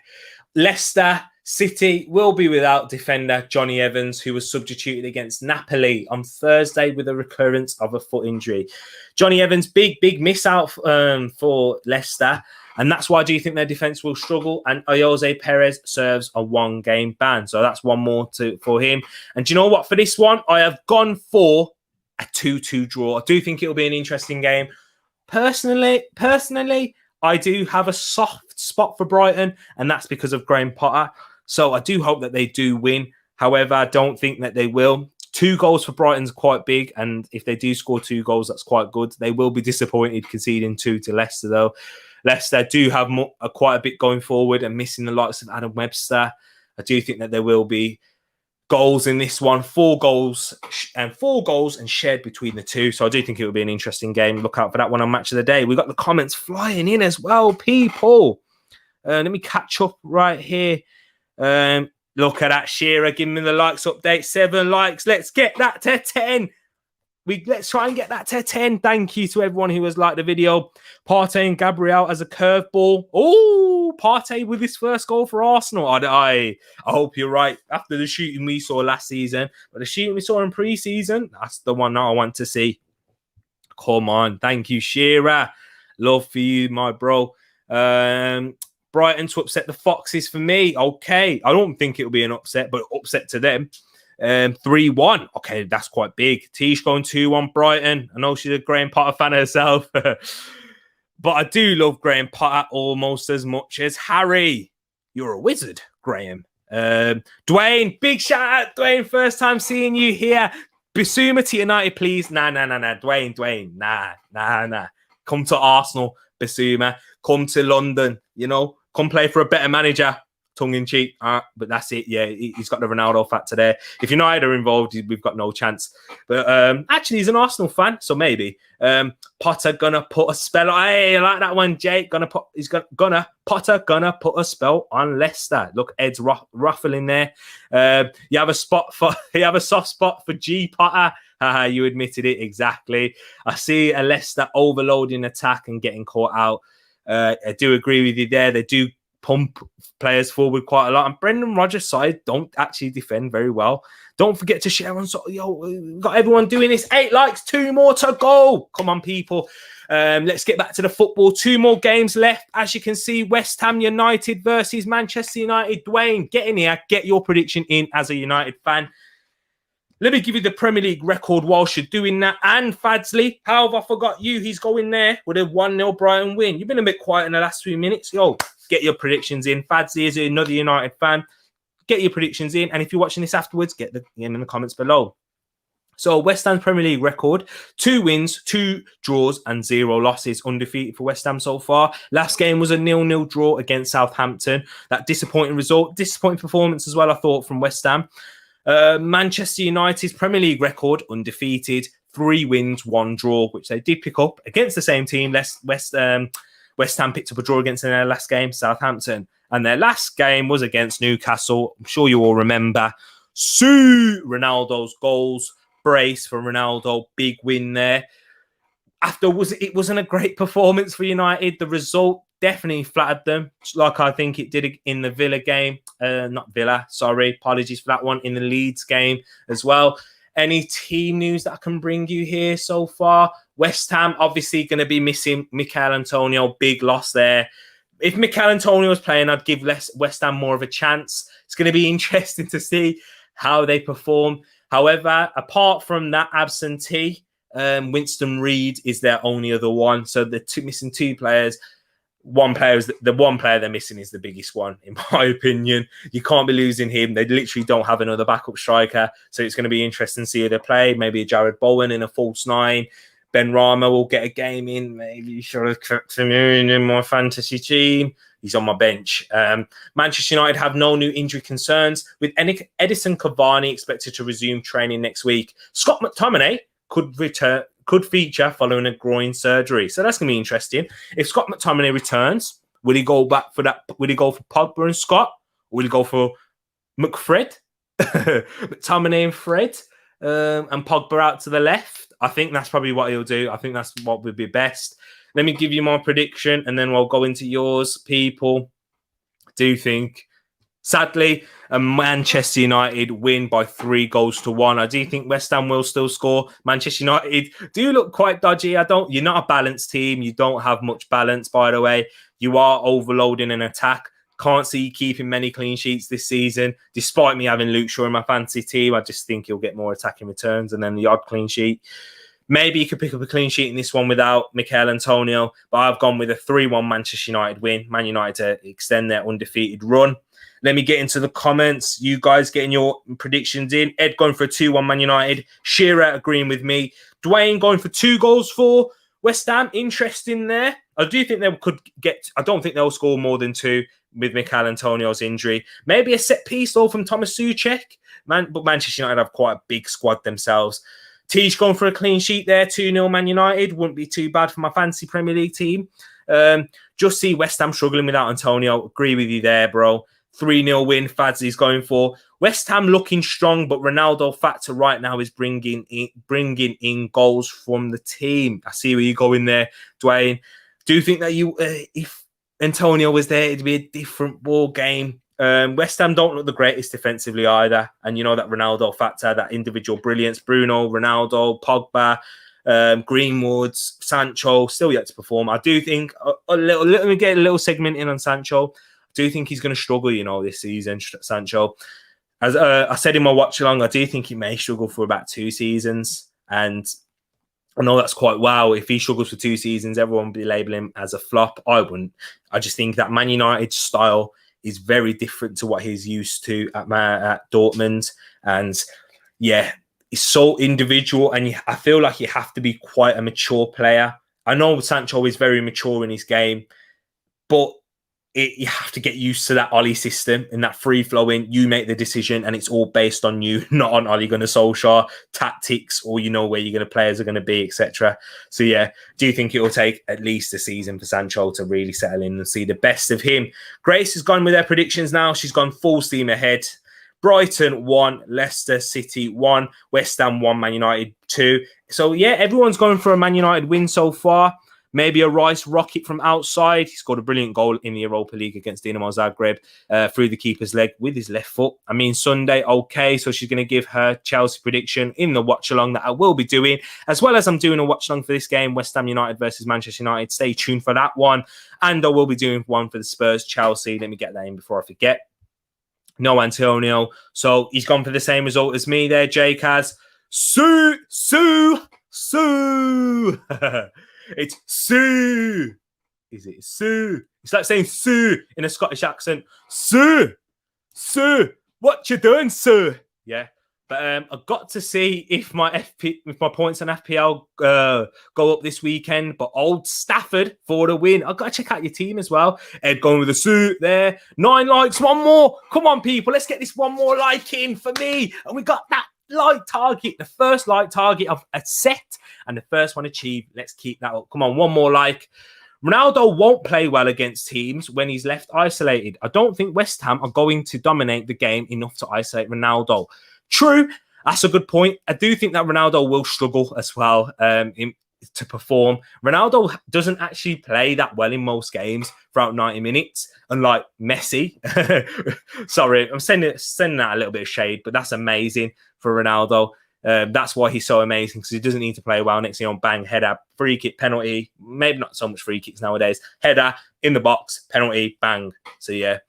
Leicester City will be without defender Johnny Evans, who was substituted against Napoli on Thursday with a recurrence of a foot injury. Johnny Evans, big miss out for Leicester. And that's why I do think their defence will struggle. And Jose Perez serves a 1-game ban. So that's one more for him. And do you know what? For this one, I have gone for a 2-2 draw. I do think it'll be an interesting game. Personally, I do have a soft spot for Brighton, and that's because of Graham Potter. So I do hope that they do win. However, I don't think that they will. 2 goals for Brighton's quite big, and if they do score 2 goals, that's quite good. They will be disappointed conceding 2 to Leicester, though. Leicester do have quite a bit going forward and missing the likes of Adam Webster. I do think that there will be goals in this one, 4 goals and shared between the two. So I do think it will be an interesting game. Look out for that one on Match of the Day. We've got the comments flying in as well, people. Let me catch up right here. Look at that, Shearer. Give me the likes update. 7 likes. Let's get that to 10. Let's try and get that to 10. Thank you to everyone who has liked the video. Partey and Gabriel as a curveball. Oh, Partey with his first goal for Arsenal. I hope you're right. After the shooting we saw last season, but the shooting we saw in pre-season, that's the one that I want to see. Come on. Thank you, Shearer. Love for you, my bro. Brighton to upset the Foxes for me. Okay. I don't think it'll be an upset, but upset to them. 3-1. Okay, that's quite big. Tish going 2-1 Brighton. I know she's a Graham Potter fan herself. But I do love Graham Potter almost as much as Harry. You're a wizard, Graham. Dwayne, big shout out, Dwayne. First time seeing you here. Basuma to United, please. Nah. Dwayne. Nah. Come to Arsenal, Basuma. Come to London, Come play for a better manager. Tongue in cheek, but that's it. Yeah, he's got the Ronaldo factor there. If United are involved, we've got no chance. But actually, he's an Arsenal fan, so maybe Potter gonna put a spell. Hey, I like that one, Jake. Potter gonna put a spell on Leicester. Look, Ed's ruffling there. You have a soft spot for G Potter. You admitted it exactly. I see a Leicester overloading attack and getting caught out. I do agree with you there. They do pump players forward quite a lot, and Brendan Rodgers' side don't actually defend very well. Don't forget to share on. We've got everyone doing this. 8 likes, 2 more to go. Come on, people. Let's get back to the football. 2 more games left. As you can see, West Ham United versus Manchester United. Dwayne, get in here. Get your prediction in as a United fan. Let me give you the Premier League record whilst you're doing that. And Fadsley, how have I forgot you? He's going there with a 1-0 Brighton win. You've been a bit quiet in the last few minutes. Get your predictions in. Fadsley is another United fan. Get your predictions in. And if you're watching this afterwards, get them in the comments below. So West Ham's Premier League record, 2 wins, 2 draws and 0 losses. Undefeated for West Ham so far. Last game was a 0-0 draw against Southampton. That disappointing result. Disappointing performance as well, I thought, from West Ham. Manchester United's Premier League record, undefeated, 3 wins, 1 draw, which they did pick up against the same team. West Ham picked up a draw against in their last game, Southampton. And their last game was against Newcastle. I'm sure you all remember. Ronaldo's goals, brace for Ronaldo, big win there. It wasn't a great performance for United. The result definitely flattered them, like I think it did in the Villa game. Apologies for that one. In the Leeds game as well. Any team news that I can bring you here so far? West Ham obviously going to be missing Mikel Antonio. Big loss there. If Mikel Antonio was playing, I'd give West Ham more of a chance. It's going to be interesting to see how they perform. However, apart from that absentee, Winston Reid is their only other one. So they're missing 2 players. The one player they're missing is the biggest one, in my opinion. You can't be losing him. They literally don't have another backup striker. So it's going to be interesting to see who they play. Maybe a Jared Bowen in a false 9. Ben Rama will get a game in. Maybe you should have kept him in my fantasy team. He's on my bench. Manchester United have no new injury concerns, with Edison Cavani expected to resume training next week. Scott McTominay could feature following a groin surgery. So that's going to be interesting. If Scott McTominay returns, will he go back for that? Will he go for Pogba and Scott? Or will he go for McFred? McTominay and Fred? And Pogba out to the left? I think that's probably what he'll do. I think that's what would be best. Let me give you my prediction and then we'll go into yours, people. I do think Sadly, a Manchester United win by 3-1. I do think West Ham will still score. Manchester United do look quite dodgy. You're not a balanced team. You don't have much balance, by the way. You are overloading an attack. Can't see you keeping many clean sheets this season. Despite me having Luke Shaw in my fantasy team, I just think he'll get more attacking returns and then the odd clean sheet. Maybe you could pick up a clean sheet in this one without Mikel Antonio, but I've gone with a 3-1 Manchester United win. Man United to extend their undefeated run. Let me get into the comments. You guys getting your predictions in. Ed going for a 2-1 Man United. Shearer agreeing with me. Dwayne going for 2 goals for West Ham. Interesting there. I do think they could get... I don't think they'll score more than 2 with Mikel Antonio's injury. Maybe a set piece, though, from Thomas Souček. But Manchester United have quite a big squad themselves. Tish going for a clean sheet there. 2-0 Man United. Wouldn't be too bad for my fantasy Premier League team. Just see West Ham struggling without Antonio. Agree with you there, bro. 3-0 win, Fadz's going for. West Ham looking strong, but Ronaldo factor right now is bringing in goals from the team. I see where you're going there, Dwayne. Do you think that if Antonio was there, it'd be a different ball game? West Ham don't look the greatest defensively either. And you know that Ronaldo factor, that individual brilliance. Bruno, Ronaldo, Pogba, Greenwood, Sancho, still yet to perform. I do think let me get a little segment in on Sancho. I do think he's going to struggle, this season, Sancho. As I said in my watch along, I do think he may struggle for about 2 seasons. And I know that's quite wow. If he struggles for 2 seasons, everyone will be labeling him as a flop. I wouldn't. I just think that Man United style is very different to what he's used to at Dortmund. And yeah, it's so individual. And I feel like you have to be quite a mature player. I know Sancho is very mature in his game, but you have to get used to that Ollie system and that free-flowing. You make the decision and it's all based on you, not on Ole Gunnar Solskjaer, tactics, or where your players are going to be, etc. So yeah, do you think it will take at least a season for Sancho to really settle in and see the best of him? Grace has gone with her predictions now. She's gone full steam ahead. Brighton 1, Leicester City 1, West Ham 1, Man United 2. So yeah, everyone's going for a Man United win so far. Maybe a Rice rocket from outside. He scored a brilliant goal in the Europa League against Dinamo Zagreb through the keeper's leg with his left foot. I mean, Sunday, okay. So she's going to give her Chelsea prediction in the watch-along that I will be doing, as well as I'm doing a watch-along for this game, West Ham United versus Manchester United. Stay tuned for that one. And I will be doing one for the Spurs, Chelsea. Let me get that in before I forget. No Antonio. So he's gone for the same result as me there, Jake has. Sue. It's Sue. Is it Sue? It's like saying Sue in a Scottish accent. Sue. What you doing, Sue? Yeah. But I've got to see if my points on FPL go up this weekend. But Old Stafford for the win. I've got to check out your team as well. Ed going with a suit there. 9 likes, 1 more. Come on, people. Let's get this 1 more like in for me. And we got that like target, the first like target of a set and the first one achieved. Let's keep that up. Come on, 1 more like. Ronaldo won't play well against teams when he's left isolated. I don't think West Ham are going to dominate the game enough to isolate Ronaldo. True, that's a good point. I do think that Ronaldo will struggle as well to perform. Ronaldo doesn't actually play that well in most games throughout 90 minutes, unlike Messi. Sorry, I'm sending out a little bit of shade, but that's amazing for Ronaldo. That's why he's so amazing, because he doesn't need to play well. Next thing on, bang, header, free kick, penalty. Maybe not so much free kicks nowadays. Header, in the box, penalty, bang. So yeah.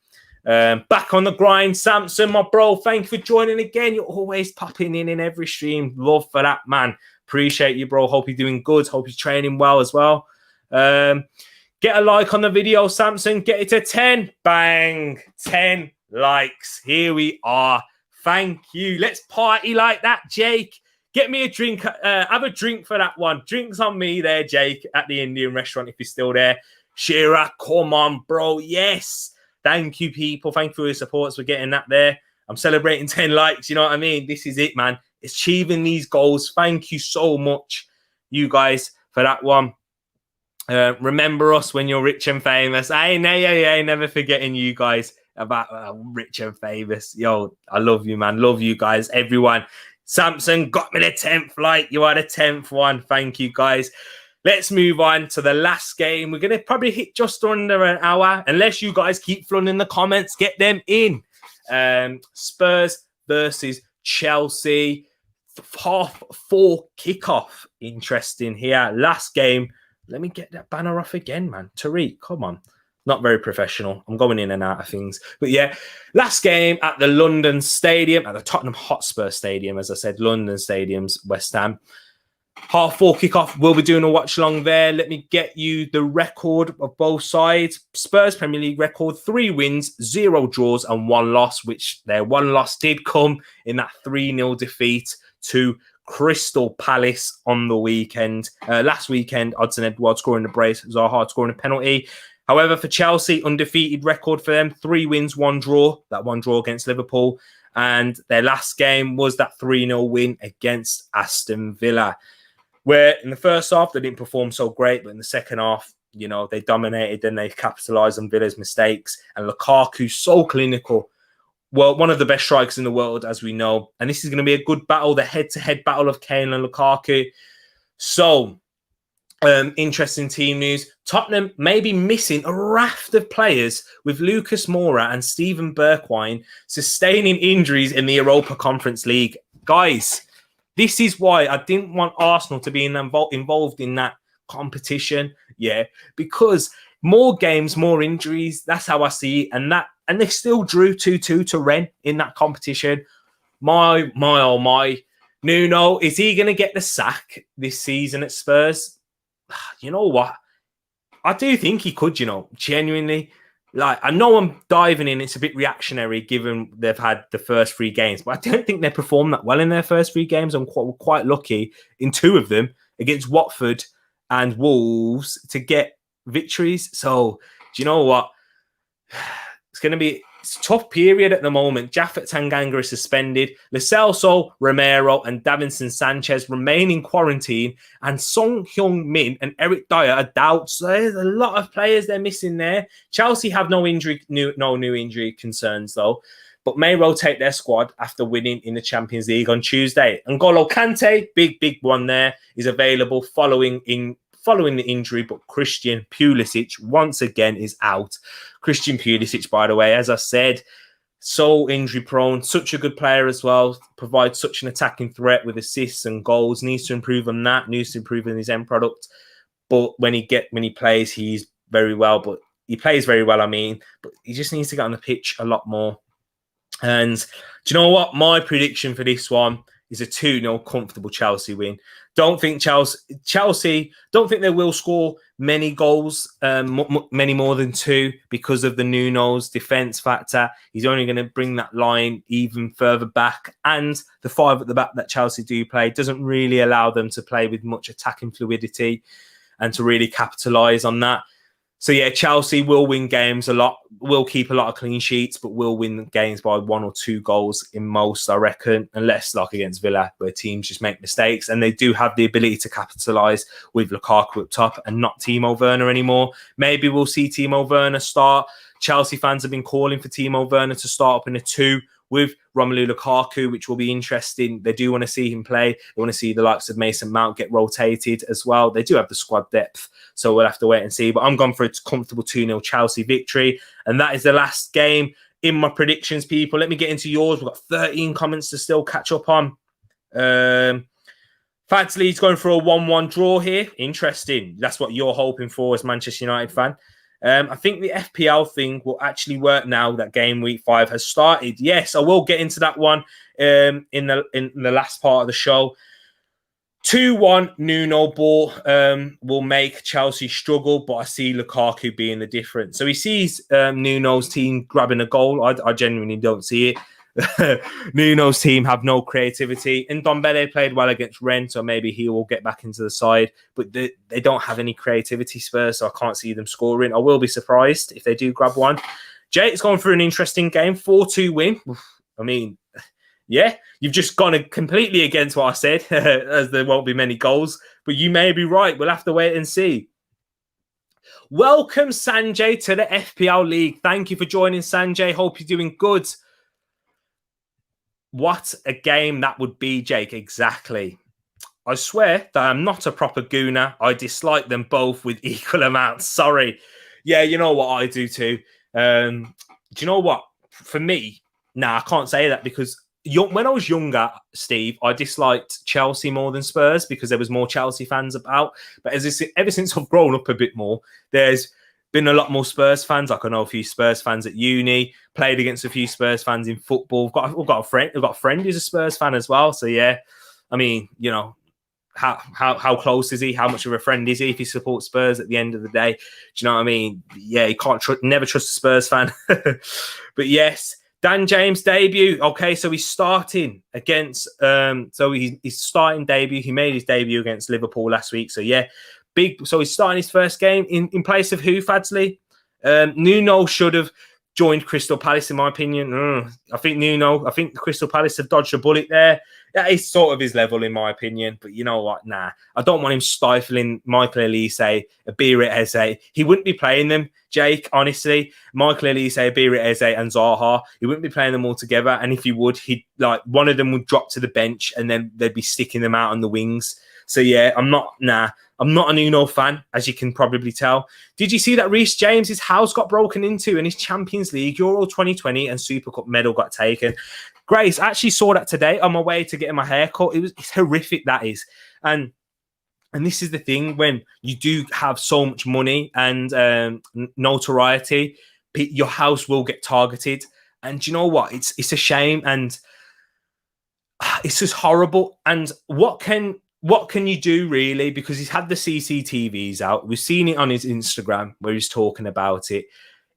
Back on the grind, Samson, my bro. Thank you for joining again. You're always popping in every stream. Love for that, man. Appreciate you, bro. Hope you're doing good. Hope you're training well as well. Get a like on the video, Samson. Get it to 10. Bang. 10 likes. Here we are. Thank you. Let's party like that, Jake. Get me a drink. Have a drink for that one. Drinks on me there, Jake, at the Indian restaurant if you're still there. Shearer, come on, bro. Yes. Thank you, people. Thank you for your support. We're getting that there. I'm celebrating 10 likes. You know what I mean? This is it, man. Achieving these goals. Thank you so much, you guys, for that one. Remember us when you're rich and famous. I ain't never forgetting you guys about rich and famous. Yo, I love you, man. Love you guys, everyone. Samson got me the 10th like. You are the 10th one. Thank you, guys. Let's move on to the last game. We're going to probably hit just under an hour, unless you guys keep flooding in the comments. Get them in. Spurs versus Chelsea. Half 4 kickoff. Interesting here. Last game. Let me get that banner off again, man. Tariq, come on. Not very professional. I'm going in and out of things. But yeah, last game at the London Stadium, at the Tottenham Hotspur Stadium, as I said, London Stadium's West Ham. Half 4 kickoff. We'll be doing a watch along there. Let me get you the record of both sides. Spurs Premier League record, 3 wins, 0 draws and 1 loss, which their 1 loss did come in that 3-0 defeat to Crystal Palace on the weekend. Last weekend, Hudson Edouard scoring the brace, Zaha scoring a penalty. However, for Chelsea, undefeated record for them, 3 wins, 1 draw. That 1 draw against Liverpool. And their last game was that 3-0 win against Aston Villa, where in the first half, they didn't perform so great, but in the second half, you know, they dominated and they capitalised on Villa's mistakes. And Lukaku, so clinical. Well, one of the best strikers in the world, as we know. And this is going to be a good battle, the head-to-head battle of Kane and Lukaku. So, interesting team news. Tottenham may be missing a raft of players with Lucas Moura and Steven Bergwijn sustaining injuries in the Europa Conference League. Guys, this is why I didn't want Arsenal to be involved in that competition. Yeah, because more games, more injuries. That's how I see it. And they still drew 2-2 to Rennes in that competition. My, oh my. Nuno, is he going to get the sack this season at Spurs? You know what? I do think he could, you know, genuinely. Like, I know I'm diving in. It's a bit reactionary given they've had the first 3 games, but I don't think they performed that well in their first 3 games. I'm quite lucky in 2 of them against Watford and Wolves to get victories. So, do you know what? It's going to be a tough period at the moment. Japhet Tanganga is suspended. Lo Celso, Romero and Davinson Sanchez remain in quarantine. And Son Heung-min and Eric Dyer are doubts. So there's a lot of players they're missing there. Chelsea have no new injury concerns, though, but may rotate their squad after winning in the Champions League on Tuesday. N'Golo Kante, big one there, is available following the injury, but Christian Pulisic once again is out. Christian Pulisic, by the way, as I said, so injury prone, such a good player as well, provides such an attacking threat with assists and goals, needs to improve on that, needs to improve in his end product. But when he plays, he's very well, but he plays very well, but he just needs to get on the pitch a lot more. And do you know what? My prediction for this one is a 2-0 comfortable Chelsea win. Don't think Chelsea don't think they will score many goals, many more than 2 because of the Nuno's defence factor. He's only going to bring that line even further back. And the 5 at the back that Chelsea do play doesn't really allow them to play with much attacking fluidity and to really capitalise on that. So, yeah, Chelsea will win games a lot, will keep a lot of clean sheets, but will win games by 1 or 2 goals in most, I reckon, unless like against Villa, where teams just make mistakes. And they do have the ability to capitalise with Lukaku up top and not Timo Werner anymore. Maybe we'll see Timo Werner start. Chelsea fans have been calling for Timo Werner to start up in a 2 with Romelu Lukaku, which will be interesting. They do want to see him play. They want to see the likes of Mason Mount get rotated as well. They do have the squad depth, so we'll have to wait and see. But I'm going for a comfortable 2-0 Chelsea victory. And that is the last game in my predictions, people. Let me get into yours. We've got 13 comments to still catch up on. Fads Leeds going for a 1-1 draw here. Interesting. That's what you're hoping for as Manchester United fan. I think the FPL thing will actually work now that game week 5 has started. Yes, I will get into that one in the last part of the show. 2-1 Nuno ball will make Chelsea struggle, but I see Lukaku being the difference. So he sees Nuno's team grabbing a goal. I genuinely don't see it. Nuno's team have no creativity. And Ndombele played well against Rennes, so maybe he will get back into the side. But they don't have any creativity, Spurs, so I can't see them scoring. I will be surprised if they do grab one. Jake's going for an interesting game. 4-2 win. I mean, yeah, you've just gone completely against what I said, as there won't be many goals. But you may be right. We'll have to wait and see. Welcome, Sanjay, to the FPL League. Thank you for joining, Sanjay. Hope you're doing good. What a game that would be, Jake. Exactly. I swear that I'm not a proper gooner. I dislike them both with equal amounts. Sorry. Yeah, you know what I do too. Do you know what? For me, Nah, I can't say that because when I was younger, Steve, I disliked Chelsea more than Spurs because there was more Chelsea fans about. But ever since I've grown up a bit more, there's been a lot more Spurs fans. Like I know a few Spurs fans at uni, played against a few Spurs fans in football. We've got a friend who's a Spurs fan as well. So yeah, I mean, you know, how close is he? How much of a friend is he if he supports Spurs at the end of the day? Do you know what I mean? Yeah, you can't never trust a Spurs fan. But yes, Dan James debut. Okay, so he's starting against. So he's starting debut. He made his debut against Liverpool last week. So yeah, big. So he's starting his first game in place of who? Fadsley. Nuno should have joined Crystal Palace, in my opinion. I think Crystal Palace have dodged a bullet there. That is sort of his level, in my opinion. But you know what? Nah, I don't want him stifling Michael Elise, Abira Eze. He wouldn't be playing them, Jake, honestly. Michael Elise, Abira Eze, and Zaha. He wouldn't be playing them all together. And if he would, he'd like one of them would drop to the bench and then they'd be sticking them out on the wings. So yeah, I'm not a Nuno fan, as you can probably tell. Did you see that Reece James' house got broken into and his Champions League, Euro 2020 and Super Cup medal got taken? Grace, I actually saw that today on my way to getting my hair cut. It's horrific, that is. And this is the thing, when you do have so much money and notoriety, your house will get targeted. And you know what? It's a shame and it's just horrible. And what can you do, really? Because he's had the CCTVs out. We've seen it on his Instagram where he's talking about it.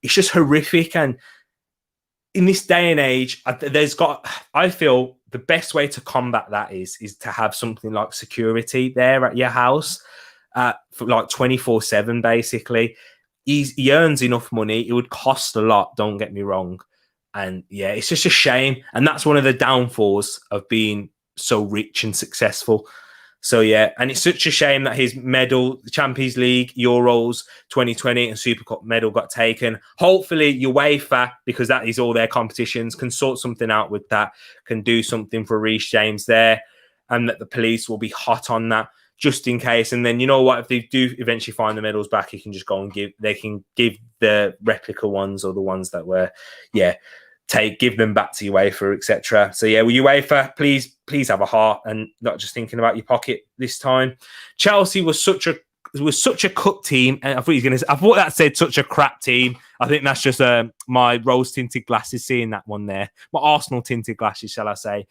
It's just horrific. And in this day and age, I feel the best way to combat that is to have something like security there at your house for like 24/7, basically. He earns enough money. It would cost a lot, don't get me wrong. And yeah, it's just a shame. And that's one of the downfalls of being so rich and successful. So yeah, and it's such a shame that his medal, the Champions League, Euros 2020 and Super Cup medal got taken. Hopefully UEFA, because that is all their competitions, can sort something out with that, can do something for Reece James there, and that the police will be hot on that just in case. And then, you know what, if they do eventually find the medals back, he can just go and give the replica ones or the ones that were, give them back to UEFA, etc. So yeah, UEFA, please have a heart and not just thinking about your pocket this time. Chelsea was such a cut team, and I thought that said such a crap team. I think that's just my rose tinted glasses seeing that one there. My Arsenal tinted glasses, shall I say?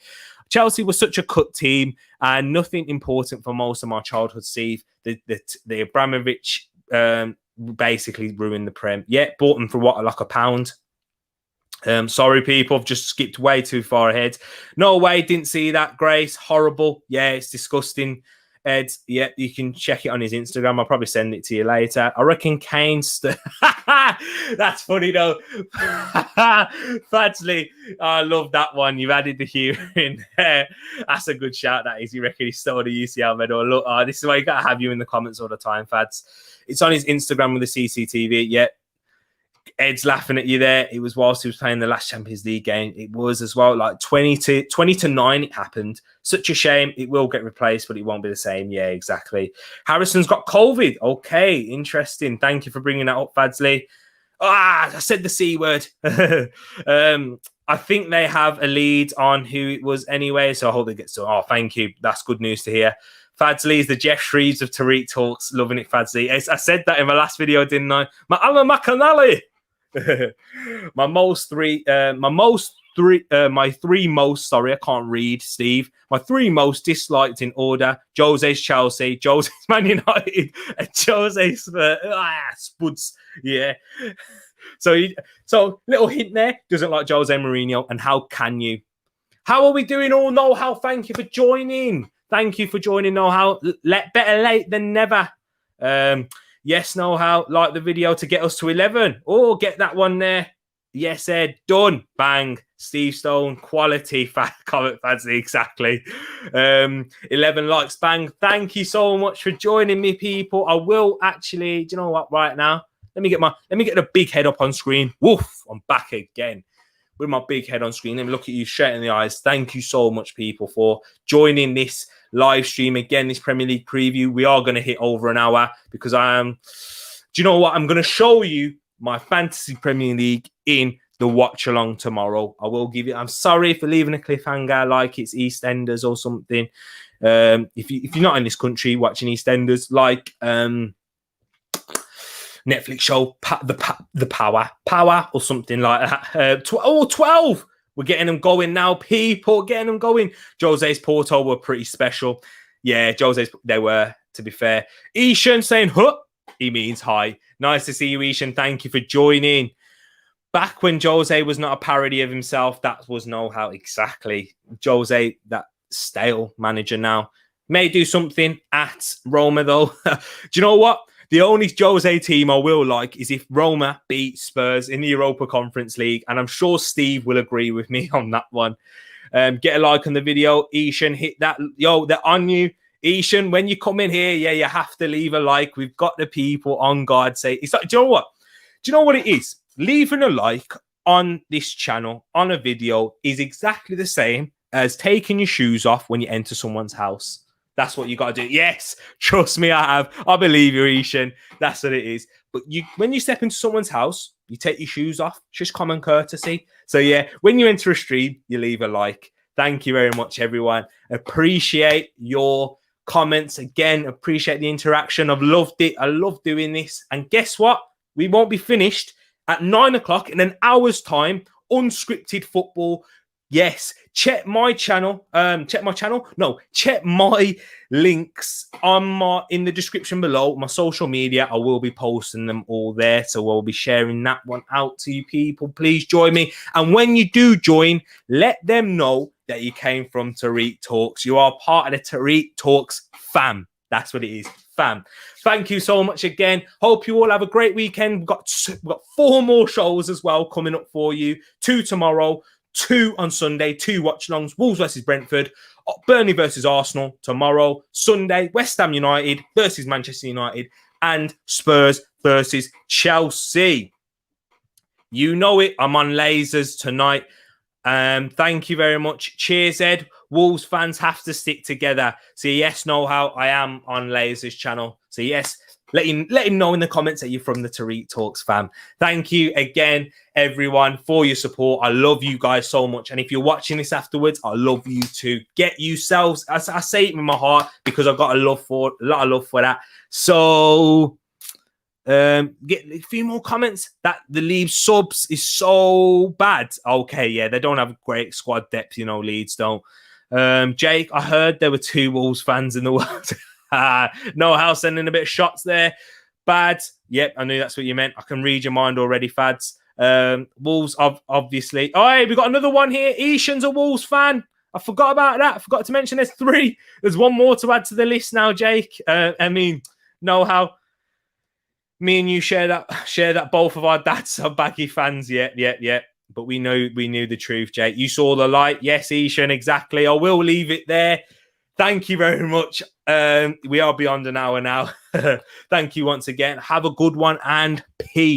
Chelsea was such a cut team, and nothing important for most of my childhood. Steve, the Abramovich basically ruined the Prem. Yeah, bought them for what, like £1. Sorry, people, I've just skipped way too far ahead. No way, didn't see that. Grace, horrible. Yeah, it's disgusting. Ed, yeah, you can check it on his Instagram. I'll probably send it to you later. I reckon Kane's... That's funny, though. Fadsley, I love that one. You've added the humour in there. That's a good shout, that is. You reckon he stole the UCL medal? Look, this is why you got to have you in the comments all the time, Fads. It's on his Instagram with the CCTV. Yeah. Ed's laughing at you there. It was whilst he was playing the last Champions League game. It was as well, like 20-9 it happened. Such a shame. It will get replaced, but it won't be the same. Yeah, exactly. Harrison's got COVID. Okay, interesting. Thank you for bringing that up, Fadsley. I said the C word. I think they have a lead on who it was anyway, so I hope it gets to. Oh, thank you. That's good news to hear. Fadsley is the Jeff Shreves of Tariq Talks. Loving it, Fadsley. I said that in my last video, didn't I? My Alan McAnally. My three most, sorry, I can't read, Steve. My three most disliked in order: Jose's Chelsea, Jose's Man United, and Jose's Spuds. Yeah. So little hint there, doesn't like Jose Mourinho, and how can you? How are we doing? All know how. Thank you for joining. Thank you for joining. Know how. Better late than never. Yes, know how. Like the video to get us to 11. Oh, get that one there. Yes, Ed. Done. Bang. Steve Stone. Quality. Comment, Fadsley. Exactly. 11 likes. Bang. Thank you so much for joining me, people. I will actually, do you know what? Right now, let me get the big head up on screen. Woof. I'm back again with my big head on screen. Let me look at you straight in the eyes. Thank you so much, people, for joining this live stream again, this Premier League preview. We are going to hit over an hour because do you know what? I'm going to show you my fantasy Premier League in the watch along tomorrow. I will give you. I'm sorry for leaving a cliffhanger like it's EastEnders or something. If you're not in this country watching EastEnders, like Netflix show the Power or something like that. 12. We're getting them going now, people. Getting them going. Jose's Porto were pretty special. Yeah, they were. To be fair, Ishan saying "huh," he means hi. Nice to see you, Ishan. Thank you for joining. Back when Jose was not a parody of himself, that was know-how exactly. Jose, that stale manager now, may do something at Roma though. Do you know what? The only Jose team I will like is if Roma beat Spurs in the Europa Conference League, and I'm sure Steve will agree with me on that one. Get a like on the video. Ishan, hit that. Yo, they're on you. Ishan, when you come in here, yeah, you have to leave a like. We've got the people on guard. Say, it's like, do you know what? Do you know what it is? Leaving a like on this channel, on a video, is exactly the same as taking your shoes off when you enter someone's house. That's what you got to do. Yes, trust me, I have. I believe you, Ishan. That's what it is. But when you step into someone's house, you take your shoes off. It's just common courtesy. So yeah, when you enter a stream, you leave a like. Thank you very much, everyone. Appreciate your comments. Again, appreciate the interaction. I've loved it. I love doing this. And guess what? We won't be finished at 9 o'clock in an hour's time. Unscripted football. Yes, check my channel. Check my links in the description below. My social media, I will be posting them all there. So we'll be sharing that one out to you people. Please join me. And when you do join, let them know that you came from Tariq Talks. You are part of the Tariq Talks fam. That's what it is, fam. Thank you so much again. Hope you all have a great weekend. We've got 4 more shows as well coming up for you. 2 tomorrow. 2 on Sunday, 2 watch-alongs, Wolves versus Brentford, Burnley versus Arsenal tomorrow, Sunday, West Ham United versus Manchester United, and Spurs versus Chelsea. You know it, I'm on lasers tonight. Thank you very much. Cheers, Ed. Wolves fans have to stick together. So yes, know how I am on lasers channel. So yes, let him know in the comments that you're from the Tariq Talks fam. Thank you again, everyone, for your support. I love you guys so much. And if you're watching this afterwards, I love you too. Get yourselves, I say it with my heart because I've got a lot of love for that. So get a few more comments that the Leeds subs is so bad. Okay, yeah, they don't have great squad depth, you know, Leeds don't. Jake, I heard there were 2 Wolves fans in the world. No how sending a bit of shots there. Bad. Yep, I knew that's what you meant. I can read your mind already, Fads. Wolves, obviously. Oh, hey, we got another one here. Ishan's a Wolves fan. I forgot about that. I forgot to mention there's 3. There's 1 more to add to the list now, Jake. I mean, know how me and you share that both of our dads are Baggy fans. Yeah. But we knew the truth, Jake. You saw the light. Yes, Ishan, exactly. I will leave it there. Thank you very much. We are beyond an hour now. Thank you once again. Have a good one and peace.